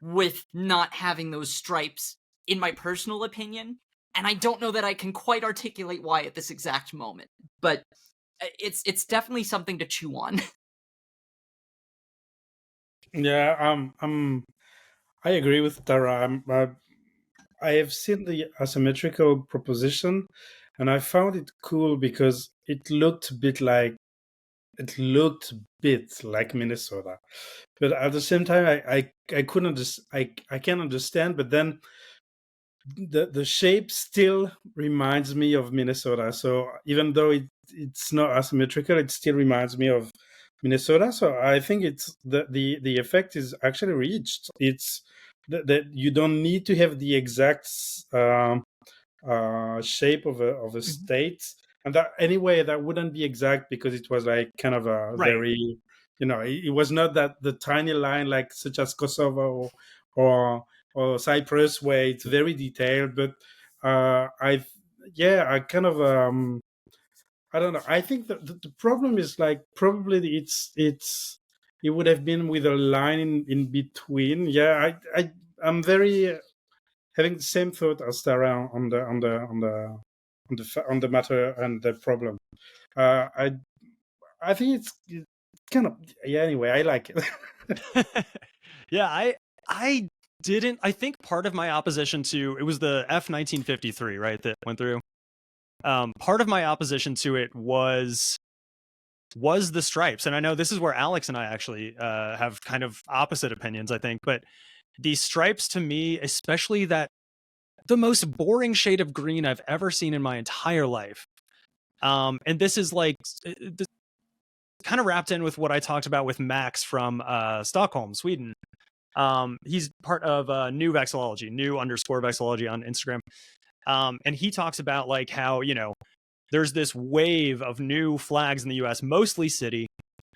with not having those stripes, in my personal opinion. And I don't know that I can quite articulate why at this exact moment, but it's definitely something to chew on. Yeah, I agree with Tara. I have seen the asymmetrical proposition, and I found it cool because it looked a bit like Minnesota, but at the same time, I couldn't I can understand, but then the shape still reminds me of Minnesota. So even though it's not asymmetrical, it still reminds me of Minnesota. So I think it's the effect is actually reached. It's that you don't need to have the exact shape of a state, and that anyway that wouldn't be exact because it was like kind of a very, it was not that the tiny line like such as Kosovo or Cyprus where it's very detailed. But I kind of I don't know. I think that the problem is like probably it would have been with a line in between. Yeah, I'm very having the same thought as Tara on the matter and the problem. I think it's kind of Anyway, I like it. Yeah, I didn't. I think part of my opposition to it was the F-1953, right, that went through. Part of my opposition to it was the stripes, and I know this is where Alex and I actually have kind of opposite opinions, I think. But the stripes, to me, especially the most boring shade of green I've ever seen in my entire life. And this is like this kind of wrapped in with what I talked about with Max from Stockholm, Sweden. He's part of new Vexillology, new_Vexillology on Instagram. And he talks about like how, there's this wave of new flags in the US, mostly city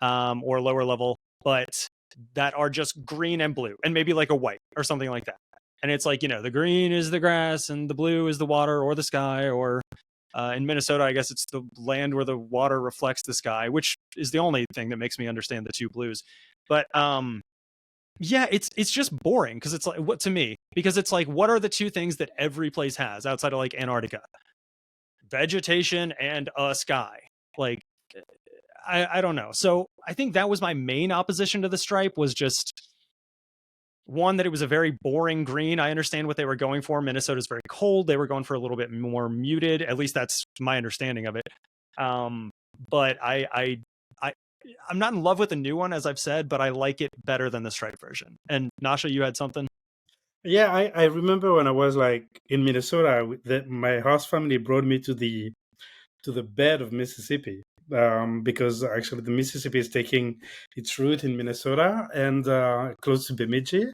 or lower level, but that are just green and blue and maybe like a white or something like that. And it's like, the green is the grass and the blue is the water or the sky, or in Minnesota, I guess it's the land where the water reflects the sky, which is the only thing that makes me understand the two blues. But yeah, it's just boring because it's like, what to me, because it's like, what are the two things that every place has outside of like Antarctica? Vegetation and a sky. Like, I don't know. So I think that was my main opposition to the stripe, was just one, that it was a very boring green. I understand what they were going for. Minnesota's very cold. They were going for a little bit more muted. At least that's my understanding of it. But I'm not in love with the new one, as I've said, but I like it better than the stripe version. And Nasha, you had something? Yeah, I remember when I was like in Minnesota, that my host family brought me to the bed of Mississippi, because actually the Mississippi is taking its root in Minnesota and close to Bemidji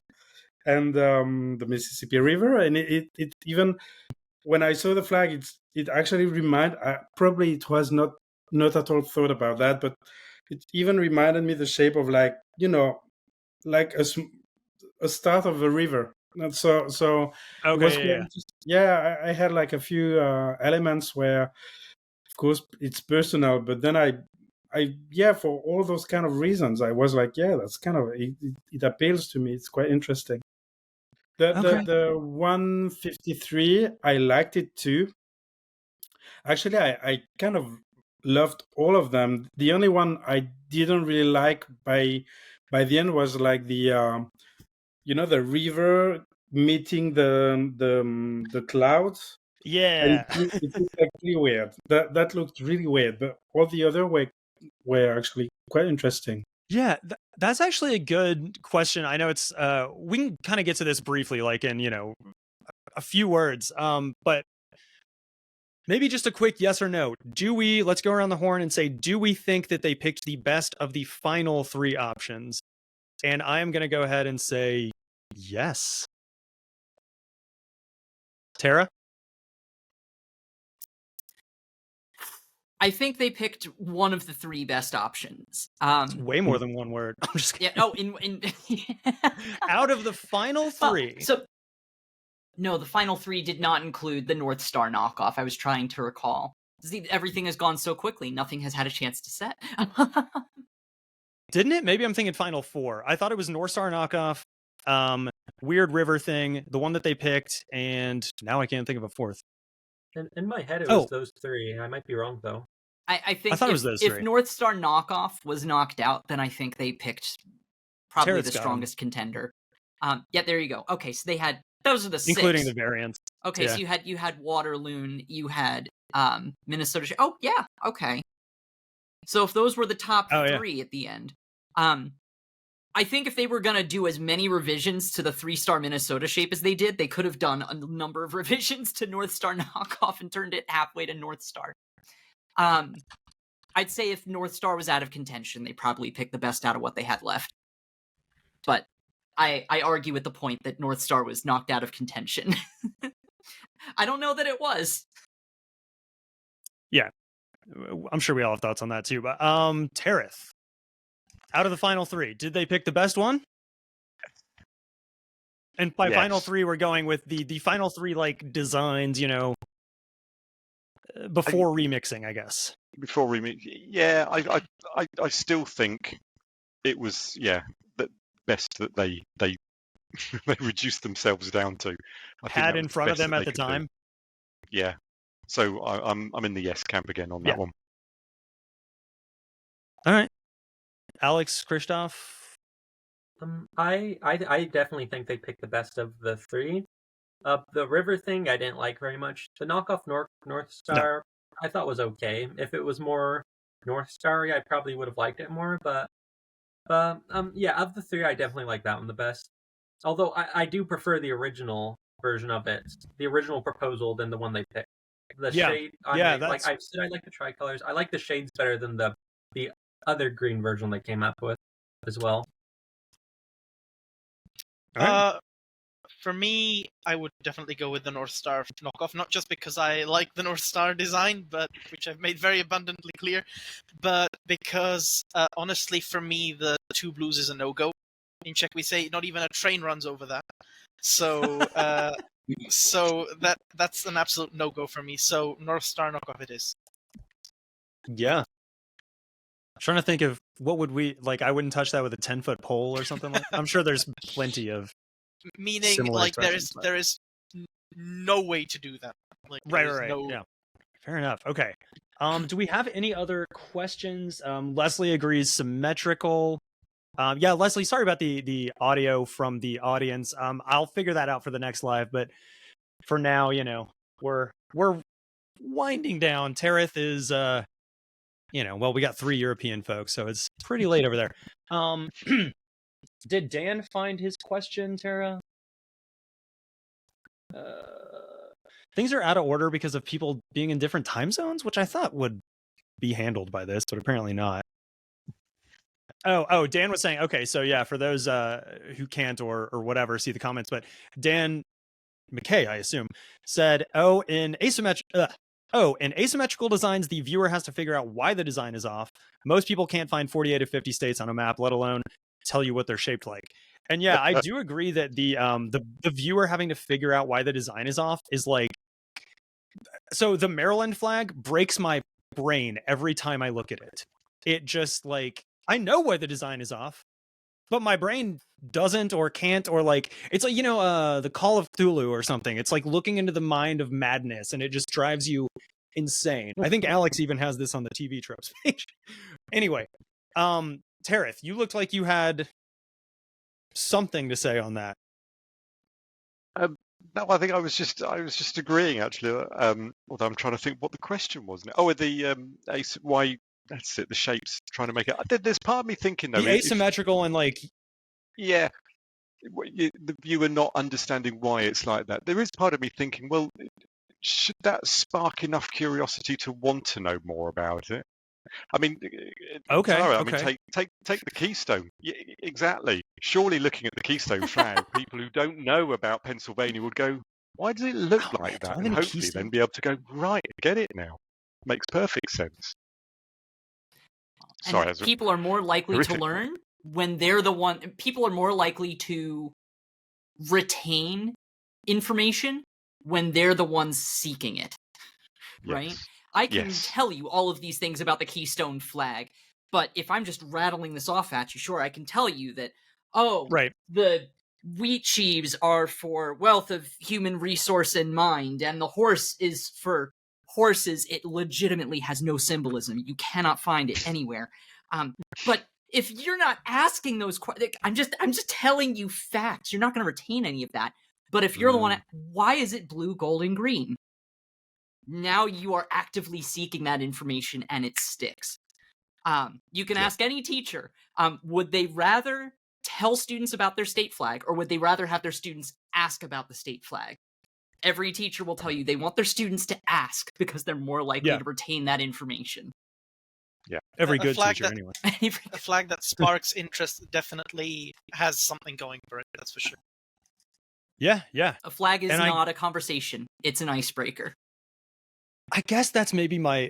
and the Mississippi River, and it even when I saw the flag, it actually probably it was not at all thought about that, but it even reminded me the shape of like like a start of a river. And so it was Okay, quite yeah. interesting. Yeah, I had like a few elements where, of course, it's personal, but then for all those kind of reasons, I was like, yeah, that's kind of it appeals to me. It's quite interesting. The 153, I liked it too. Actually, I kind of loved all of them. The only one I didn't really like by the end was like the the river meeting the clouds. And Yeah. it looked like really weird. That looked really weird, but all the other were actually quite interesting. Yeah, that's actually a good question. I know it's we can kind of get to this briefly, like in a few words. But maybe just a quick yes or no. Let's go around the horn and say, do we think that they picked the best of the final 3 options? And I am going to go ahead and say yes. Tara? I think they picked one of the 3 best options. It's way more than one word. I'm just kidding. Yeah. Oh, in out of the final 3. Well, no, the final 3 did not include the North Star knockoff. I was trying to recall. See, everything has gone so quickly. Nothing has had a chance to set. Didn't it? Maybe I'm thinking final 4. I thought it was North Star knockoff, Weird River thing, the one that they picked, and now I can't think of a 4th. In my head, it was those 3. I might be wrong, though. I think thought it was those 3. If North Star knockoff was knocked out, then I think they picked probably Tareth's the strongest contender. Yeah, there you go. Okay, so they had those are the 6. Including the variants. Okay, yeah. So you had Waterloon, you had Minnesota. Oh yeah, okay. So if those were the top 3 at the end, I think if they were gonna do as many revisions to the 3-star Minnesota shape as they did, they could have done a number of revisions to North Star knockoff and turned it halfway to North Star. I'd say if North Star was out of contention, they probably picked the best out of what they had left. But I argue with the point that North Star was knocked out of contention. I don't know that it was. Yeah, I'm sure we all have thoughts on that too. But Tareth, out of the final 3, did they pick the best one? And by final 3, we're going with the final 3 like designs, before remixing, I guess. Before remix, yeah, I still think it was the best that they they reduced themselves down to. I had think in front of them at the time. Yeah, so I'm in the yes camp again on that one. All right, Alex, Kryštof. I definitely think they picked the best of the 3. The river thing I didn't like very much. The knockoff North Star I thought was okay. If it was more North Star-y, I probably would have liked it more. But yeah, of the 3, I definitely like that one the best. Although I do prefer the original version of it, the original proposal, than the one they picked. The shade, like I said, I like the tricolors. I like the shades better than the other green version they came up with as well. For me, I would definitely go with the North Star knockoff, not just because I like the North Star design, but which I've made very abundantly clear, but because honestly, for me, the 2 blues is a no-go. In Czech, we say not even a train runs over that. So, so that's an absolute no-go for me. So North Star knockoff it is. Yeah. I'm trying to think of what would we like. I wouldn't touch that with a 10-foot pole or something like. I'm sure there's plenty of. Meaning, like there is no way to do that. Like right. Yeah. Fair enough. Okay. Do we have any other questions? Leslie agrees symmetrical. Yeah, Leslie, sorry about the audio from the audience. I'll figure that out for the next live, but for now, we're winding down. Tareth is well, we got 3 European folks, so it's pretty late over there. Did Dan find his question, Tara? Things are out of order because of people being in different time zones, which I thought would be handled by this, but apparently not. Oh, Dan was saying, okay, so yeah, for those who can't or whatever see the comments, but Dan McKay, I assume, said, in asymmetrical designs, the viewer has to figure out why the design is off. Most people can't find 48 of 50 states on a map, let alone tell you what they're shaped like. And yeah, I do agree that the viewer having to figure out why the design is off is like, so the Maryland flag breaks my brain every time I look at it. It just like, I know why the design is off, but my brain doesn't or can't, or like, it's like, the Call of Cthulhu or something. It's like looking into the mind of madness, and it just drives you insane. I think Alex even has this on the TV tropes page. Anyway, Tareth, you looked like you had something to say on that. No, I think I was just agreeing actually. Although I'm trying to think what the question was now. Oh, why? That's it. The shapes, trying to make it. There's part of me thinking though, the asymmetrical and like, yeah, the viewer not understanding why it's like that. There is part of me thinking, well, should that spark enough curiosity to want to know more about it? I mean, okay. I mean, take the Keystone. Yeah, exactly. Surely, looking at the Keystone flag, people who don't know about Pennsylvania would go, "Why does it look like that?" And hopefully, then be able to go, "Right, I get it now. Makes perfect sense." Sorry, people are more likely to learn when they're the one. People are more likely to retain information when they're the ones seeking it, right? I can tell you all of these things about the Keystone flag, but if I'm just rattling this off at you, sure, I can tell you that, the wheat sheaves are for wealth of human resource in mind, and the horse is for horses. It legitimately has no symbolism. You cannot find it anywhere. But if you're not asking those questions, I'm just telling you facts. You're not going to retain any of that. But if you're the one, why is it blue, gold, and green? Now you are actively seeking that information, and it sticks. You can ask any teacher, would they rather tell students about their state flag, or would they rather have their students ask about the state flag? Every teacher will tell you they want their students to ask because they're more likely to retain that information. Yeah, every good teacher anyway. A flag that sparks interest definitely has something going for it, that's for sure. Yeah. A flag is not a conversation. It's an icebreaker. I guess that's maybe my...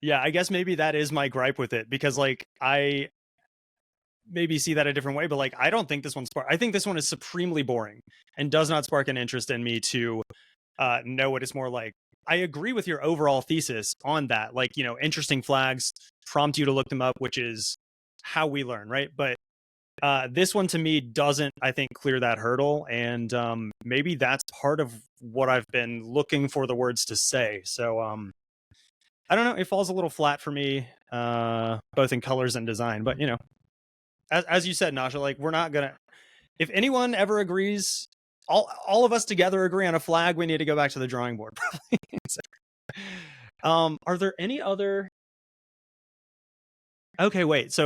Yeah, I guess maybe that is my gripe with it, because like I maybe see that a different way, but like I don't think this one's I think this one is supremely boring and does not spark an interest in me to know what it's more like. I agree with your overall thesis on that. Like, interesting flags prompt you to look them up, which is how we learn, right? But this one to me doesn't, I think, clear that hurdle, and maybe that's part of what I've been looking for the words to say. So I don't know, it falls a little flat for me, both in colors and design. But as you said, Nasha, like, we're not gonna, if anyone ever agrees, all of us together agree on a flag, we need to go back to the drawing board probably. Are there any other? Okay, wait.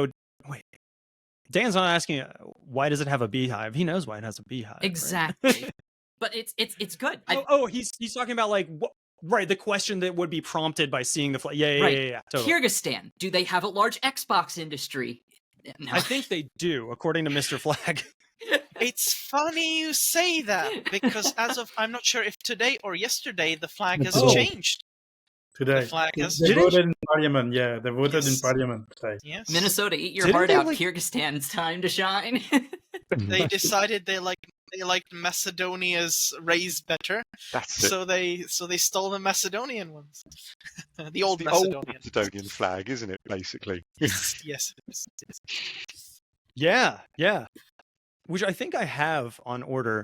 Dan's not asking why does it have a beehive. He knows why it has a beehive. Exactly. Right? But it's good. He's talking about like what, right? The question that would be prompted by seeing the flag. Yeah. Totally. Kyrgyzstan, do they have a large Xbox industry? No. I think they do, according to Mr. Flag. It's funny you say that, because as of, I'm not sure if today or yesterday, the flag has changed. Today. The flag has they voted in parliament. Yeah, they voted in parliament today. Yes. Minnesota, eat your heart out. Kyrgyzstan, it's time to shine. They decided they liked Macedonia's rays better. So they stole the Macedonian ones. the old Macedonian flag, isn't it, basically? Yes, it is. Yeah. Which I think I have on order.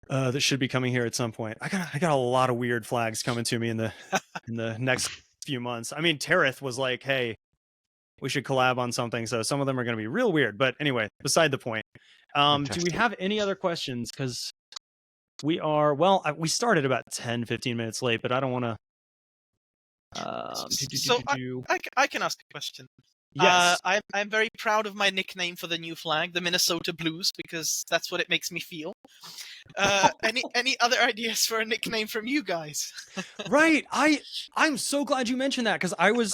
That should be coming here at some point. I got a lot of weird flags coming to me in the next few months. I mean, Tareth was like, "Hey, we should collab on something." So some of them are going to be real weird. But anyway, beside the point. Do we have any other questions? Because we are we started about 10-15 minutes late, but I don't want to. I can ask a question. Yes. I'm very proud of my nickname for the new flag, the Minnesota Blues, because that's what it makes me feel. Any other ideas for a nickname from you guys? Right. I'm so glad you mentioned that, because I was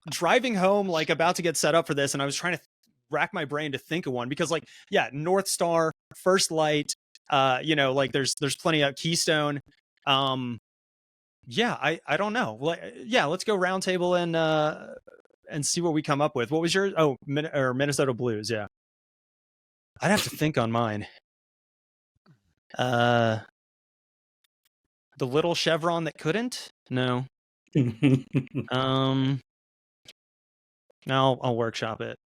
driving home, like about to get set up for this, and I was trying to rack my brain to think of one, because like, yeah, North Star, First Light, You know, like there's plenty of Keystone. Yeah, I don't know. Yeah, let's go round table and see what we come up with. What was your Minnesota Blues? Yeah, I'd have to think on mine. The little chevron that couldn't? No. No, I'll workshop it.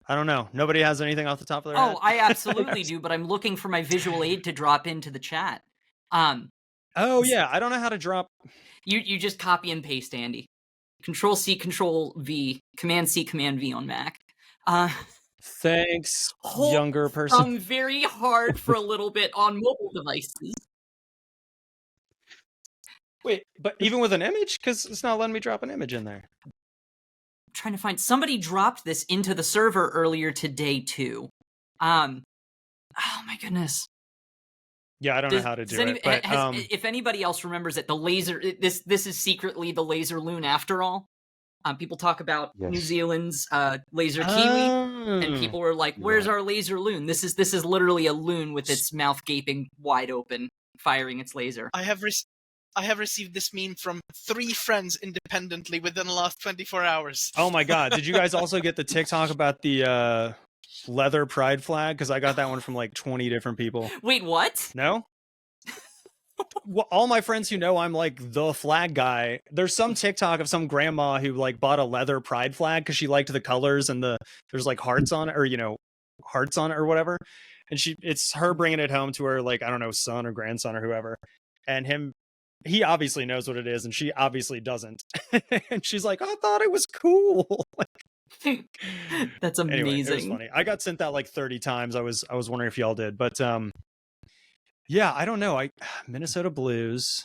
I don't know. Nobody has anything off the top of their head? Oh, I absolutely do, but I'm looking for my visual aid to drop into the chat. Oh yeah, I don't know how to drop. You just copy and paste, Andy. Control C, Control V, Command C, Command V on Mac. Thanks, Hold younger person. very hard for a little bit on mobile devices. Wait, but even with an image, because it's not letting me drop an image in there. I'm trying to find somebody dropped this into the server earlier today too. Oh my goodness. Yeah, I don't know how to do it. But if anybody else remembers it, the laser. This is secretly the laser loon after all. People talk about New Zealand's laser kiwi, and people were like, "Where's our laser loon?" This is literally a loon with its mouth gaping wide open, firing its laser. I have received this meme from 3 friends independently within the last 24 hours. Oh my god! Did you guys also get the TikTok about the leather pride flag? Because I got that one from like 20 different people. Wait, what? No? Well, all my friends who know I'm like the flag guy, there's some TikTok of some grandma who like bought a leather pride flag because she liked the colors and there's like hearts on it, or hearts on it or whatever. And it's her bringing it home to her, like, I don't know, son or grandson or whoever. And he obviously knows what it is, and she obviously doesn't. And she's like, I thought it was cool. That's amazing. Anyway, it was funny. I got sent that like 30 times. I was wondering if y'all did, but yeah, I don't know. Minnesota Blues.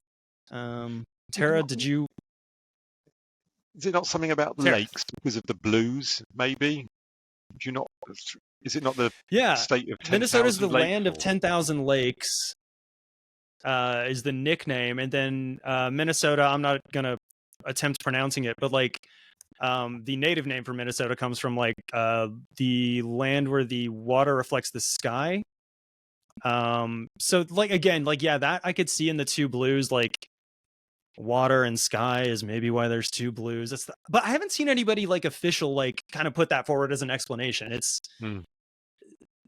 Tara, did you? Is it not something about the lakes because of the blues? Maybe. Do you not? Is it not the state of 10,000 Minnesota's the lakes, land of 10,000 lakes? Is the nickname, and then Minnesota. I'm not gonna attempt pronouncing it, but like the native name for Minnesota comes from like the land where the water reflects the sky. So like again, like yeah, that I could see in the 2 blues, like water and sky is maybe why there's 2 blues. But I haven't seen anybody like official like kind of put that forward as an explanation. It's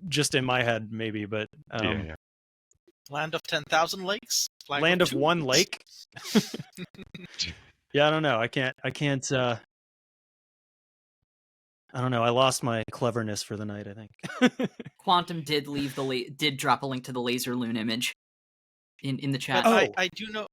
just in my head maybe, but yeah. Land of 10,000 lakes? Land of 1 lake? Yeah, I don't know. I can't I don't know. I lost my cleverness for the night, I think. Quantum did drop a link to the laser loon image in the chat. But I do know.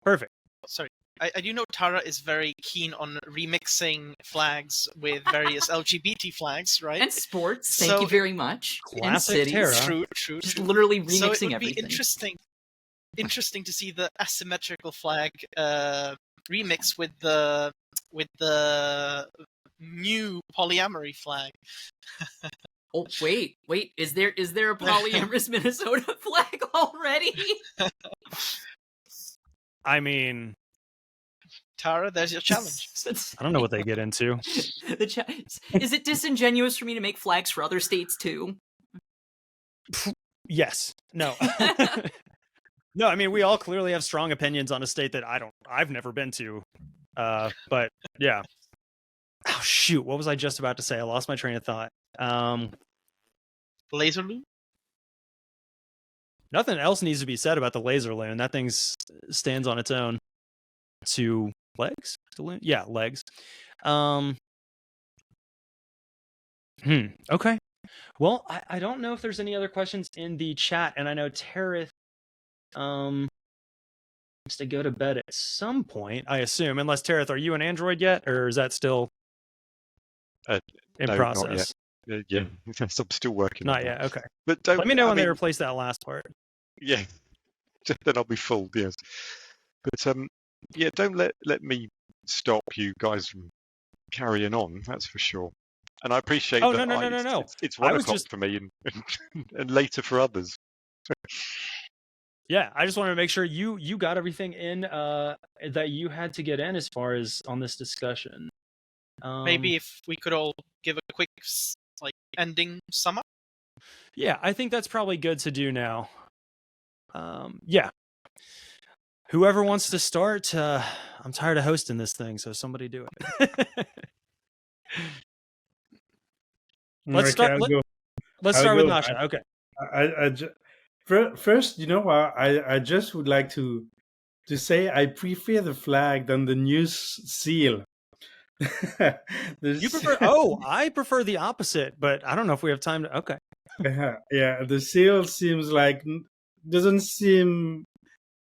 Perfect. Sorry, I do know Tara is very keen on remixing flags with various LGBT flags, right? And sports. Thank you very much. Classic Tara. True. Just literally remixing so it would everything. Be interesting to see the asymmetrical flag remix with the new polyamory flag. Oh wait! Is there a polyamorous Minnesota flag already? I mean, Tara, there's your challenge. I don't know what they get into. Is it disingenuous for me to make flags for other states too? Yes. No. No, I mean, we all clearly have strong opinions on a state that I've never been to. But yeah. Oh shoot, what was I just about to say? I lost my train of thought. Laser loon? Nothing else needs to be said about the laser loon. That thing stands on its own. 2 legs? Yeah, legs. Okay. Well, I don't know if there's any other questions in the chat, and I know Tareth has to go to bed at some point, I assume. Unless Tareth, are you an Android yet, or is that still in process? Not yet. Yeah, I'm still working. Not yet. Okay. But let me know when they replace that last part. Yeah, then I'll be full. Yes, but yeah, don't let me stop you guys from carrying on. That's for sure. And I appreciate. Oh no! It's 1 o'clock for me and later for others. Yeah, I just wanted to make sure you got everything in that you had to get in as far as on this discussion. Maybe if we could all give a quick ending sum up. Yeah, I think that's probably good to do now. Yeah. Whoever wants to start, I'm tired of hosting this thing, so somebody do it. Let's Okay, start. Let's I'll start with go. Nasha. Okay. First, I just would like to say I prefer the flag than the news seal. You prefer? Oh, I prefer the opposite, but I don't know if we have time to. Okay. Yeah, the seal seems like doesn't seem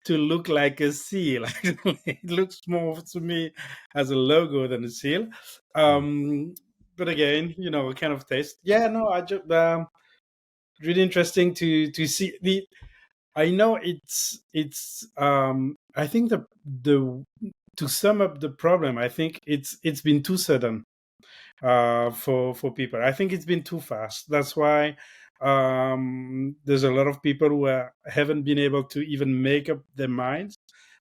to look like a seal. It looks more to me as a logo than a seal. But again, kind of taste. Yeah, no, I just really interesting to see the. I know it's. I think the to sum up the problem, I think it's been too sudden for people. I think it's been too fast. That's why there's a lot of people who haven't been able to even make up their minds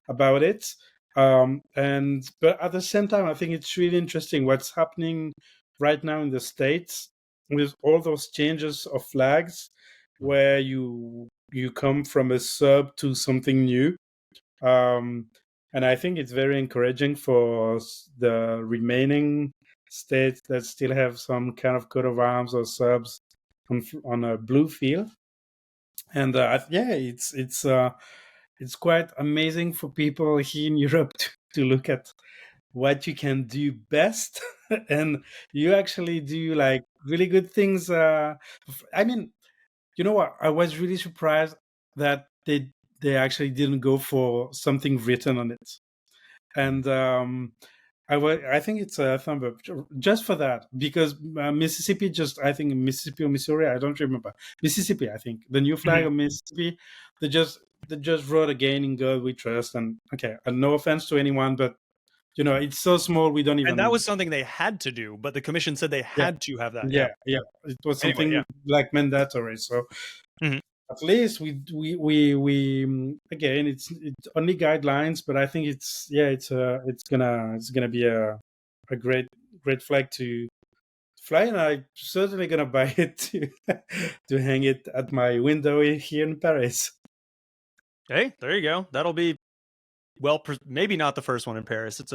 about it. But at the same time, I think it's really interesting what's happening right now in the States with all those changes of flags, where you come from a sub to something new. And I think it's very encouraging for the remaining states that still have some kind of coat of arms or subs on a blue field. And yeah, it's quite amazing for people here in Europe to look at what you can do best, and you actually do like really good things. I mean, you know what? I was really surprised that they actually didn't go for something written on it, and I think it's a thumb up just for that, because Mississippi I think Mississippi or Missouri, I don't remember. Mississippi, I think the new flag of Mississippi, they just wrote again in God we trust, and okay, and no offense to anyone, but it's so small we don't even. And that was something they had to do, but the commission said they had to have that. Yeah, it was something like mandatory. So at least we again, it's only guidelines, but I think it's gonna be a great flag to fly, and I'm certainly gonna buy it to hang it at my window here in Paris. Hey, there you go. That'll be maybe not the first one in Paris. It's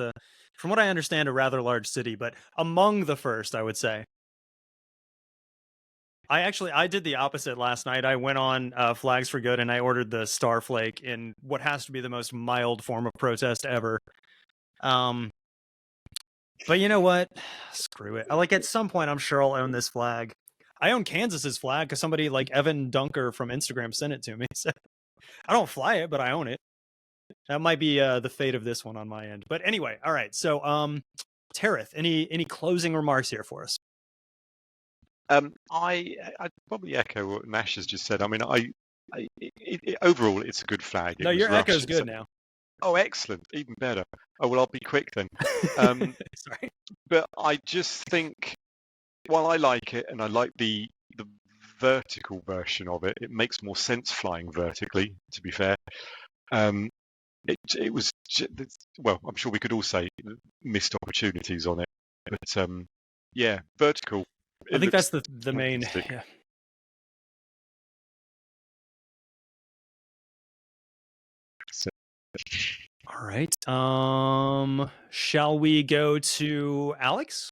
from what I understand, a rather large city, but among the first, I would say. I did the opposite last night. I went on Flags for Good and I ordered the Starflake in what has to be the most mild form of protest ever. But you know what? Screw it. At some point, I'm sure I'll own this flag. I own Kansas's flag because somebody like Evan Dunker from Instagram sent it to me. So I don't fly it, but I own it. That might be the fate of this one on my end. But anyway, all right. So, Tareth, any closing remarks here for us? I'd probably echo what Nash has just said. I mean, overall, it's a good flag. No, your echo's good now. Oh, excellent. Even better. Oh, well, I'll be quick then. Sorry. But I just think, while I like it, and I like the vertical version of it, it makes more sense flying vertically, to be fair. It was, well, I'm sure we could all say missed opportunities on it. But yeah, vertical. I think that's the main. Yeah. All right. Shall we go to Alex?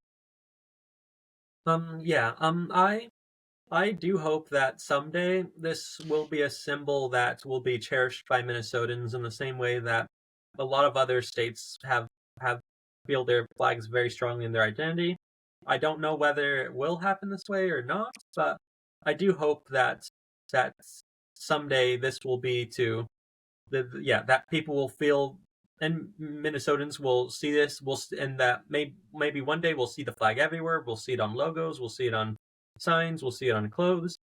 Yeah. I do hope that someday this will be a symbol that will be cherished by Minnesotans in the same way that a lot of other states have feel their flags very strongly in their identity. I don't know whether it will happen this way or not, but I do hope that someday this will be that people will feel, and Minnesotans will see this, and that maybe one day we'll see the flag everywhere. We'll see it on logos. We'll see it on signs. We'll see it on clothes.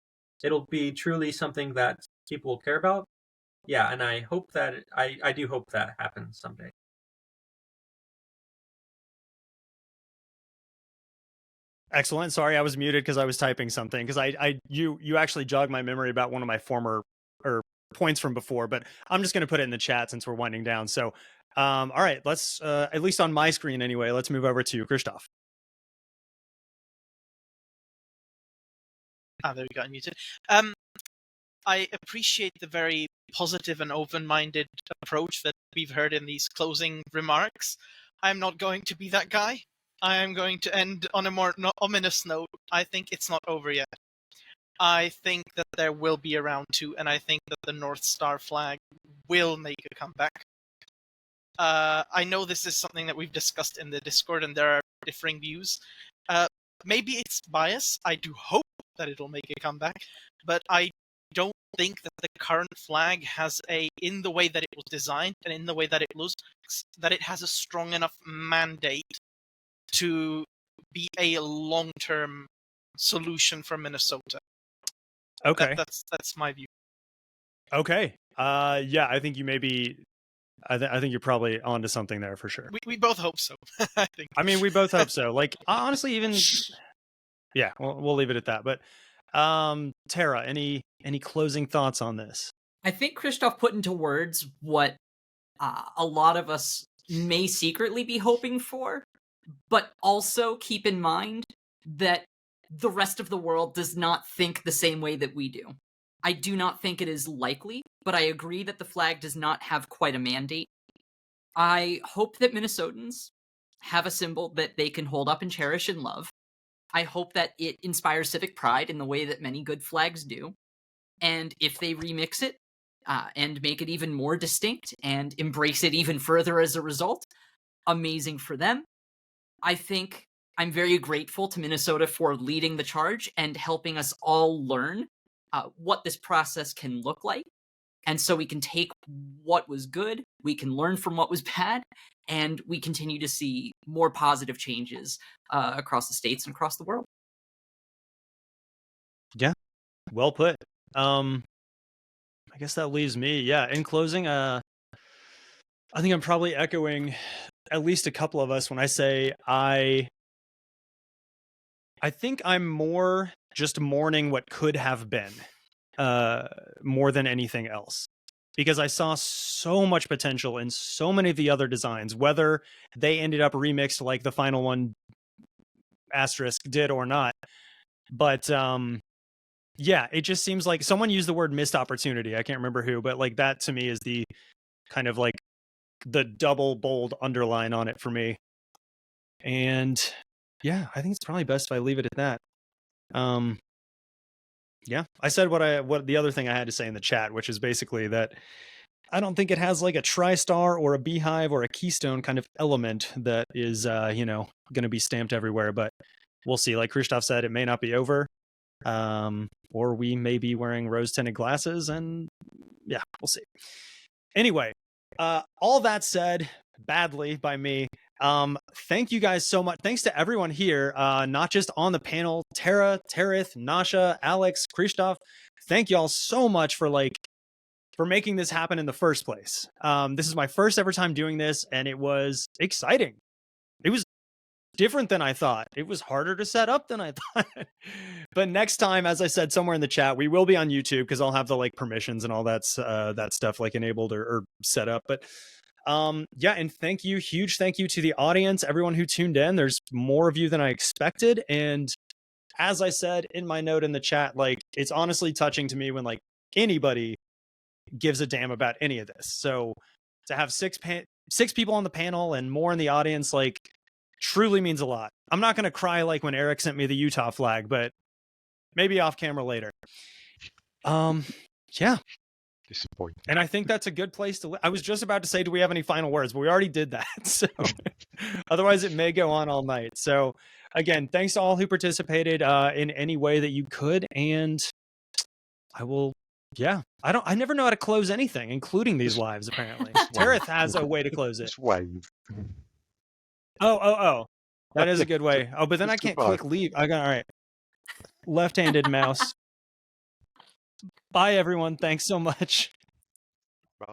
It'll be truly something that people will care about. Yeah, and I hope that I do hope that happens someday. Excellent. Sorry, I was muted because I was typing something. Because you actually jogged my memory about one of my former points from before, but I'm just going to put it in the chat since we're winding down. So, all right, let's at least on my screen anyway. Let's move over to Kryštof. There we go, unmuted. I appreciate the very positive and open-minded approach that we've heard in these closing remarks. I'm not going to be that guy. I am going to end on a more ominous note. I think it's not over yet. I think that there will be a round 2, and I think that the North Star flag will make a comeback. I know this is something that we've discussed in the Discord, and there are differing views. Maybe it's bias. I do hope that it'll make a comeback, but I don't think that the current flag has in the way that it was designed and in the way that it looks, that it has a strong enough mandate to be a long-term solution for Minnesota. Okay. That's my view. Okay. Yeah, I think you may be. I think you're probably onto something there for sure. We both hope so. I think. I mean, we both hope so. Like, honestly, even yeah, we'll leave it at that. But Tara, any closing thoughts on this? I think Kryštof put into words what a lot of us may secretly be hoping for, but also keep in mind that the rest of the world does not think the same way that we do. I do not think it is likely, but I agree that the flag does not have quite a mandate. I hope that Minnesotans have a symbol that they can hold up and cherish and love. I hope that it inspires civic pride in the way that many good flags do. And if they remix it and make it even more distinct and embrace it even further as a result, amazing for them. I think I'm very grateful to Minnesota for leading the charge and helping us all learn what this process can look like. And so we can take what was good, we can learn from what was bad, and we continue to see more positive changes across the states and across the world. Yeah, well put. I guess that leaves me. Yeah, in closing, I think I'm probably echoing at least a couple of us when I say I think I'm more just mourning what could have been more than anything else, because I saw so much potential in so many of the other designs, whether they ended up remixed like the final one asterisk did or not. But yeah, it just seems like someone used the word missed opportunity. I can't remember who, but like that to me is the kind of like the double bold underline on it for me. And yeah, I think it's probably best if I leave it at that. Yeah, I said what the other thing I had to say in the chat, which is basically that I don't think it has like a tri-star or a beehive or a keystone kind of element that is, going to be stamped everywhere. But we'll see. Like Kryštof said, it may not be over, or we may be wearing rose-tinted glasses, and yeah, we'll see. Anyway, all that said, badly by me. Thank you guys so much. Thanks to everyone here, not just on the panel, Tara, Tareth, Nasha, Alex, Kryštof. Thank you all so much for making this happen in the first place. This is my first ever time doing this, and it was exciting. It was different than I thought. It was harder to set up than I thought. But next time, as I said somewhere in the chat, we will be on YouTube because I'll have the permissions and all that stuff enabled or set up. But yeah, and huge thank you to the audience, everyone who tuned in. There's more of you than I expected, and as I said in my note in the chat, it's honestly touching to me when anybody gives a damn about any of this. So to have six people on the panel and more in the audience truly means a lot. I'm not going to cry when Eric sent me the Utah flag, but maybe off camera later. Yeah. Disappointing. And I think that's a good place to. I was just about to say, do we have any final words? But we already did that. So otherwise, it may go on all night. So again, thanks to all who participated in any way that you could. And I will. Yeah, I never know how to close anything, including these lives. Apparently, Tareth has a way to close it. Just wave. Oh. That is a good way. Oh, but then I can't click leave. All right. Left-handed mouse. Bye, everyone. Thanks so much.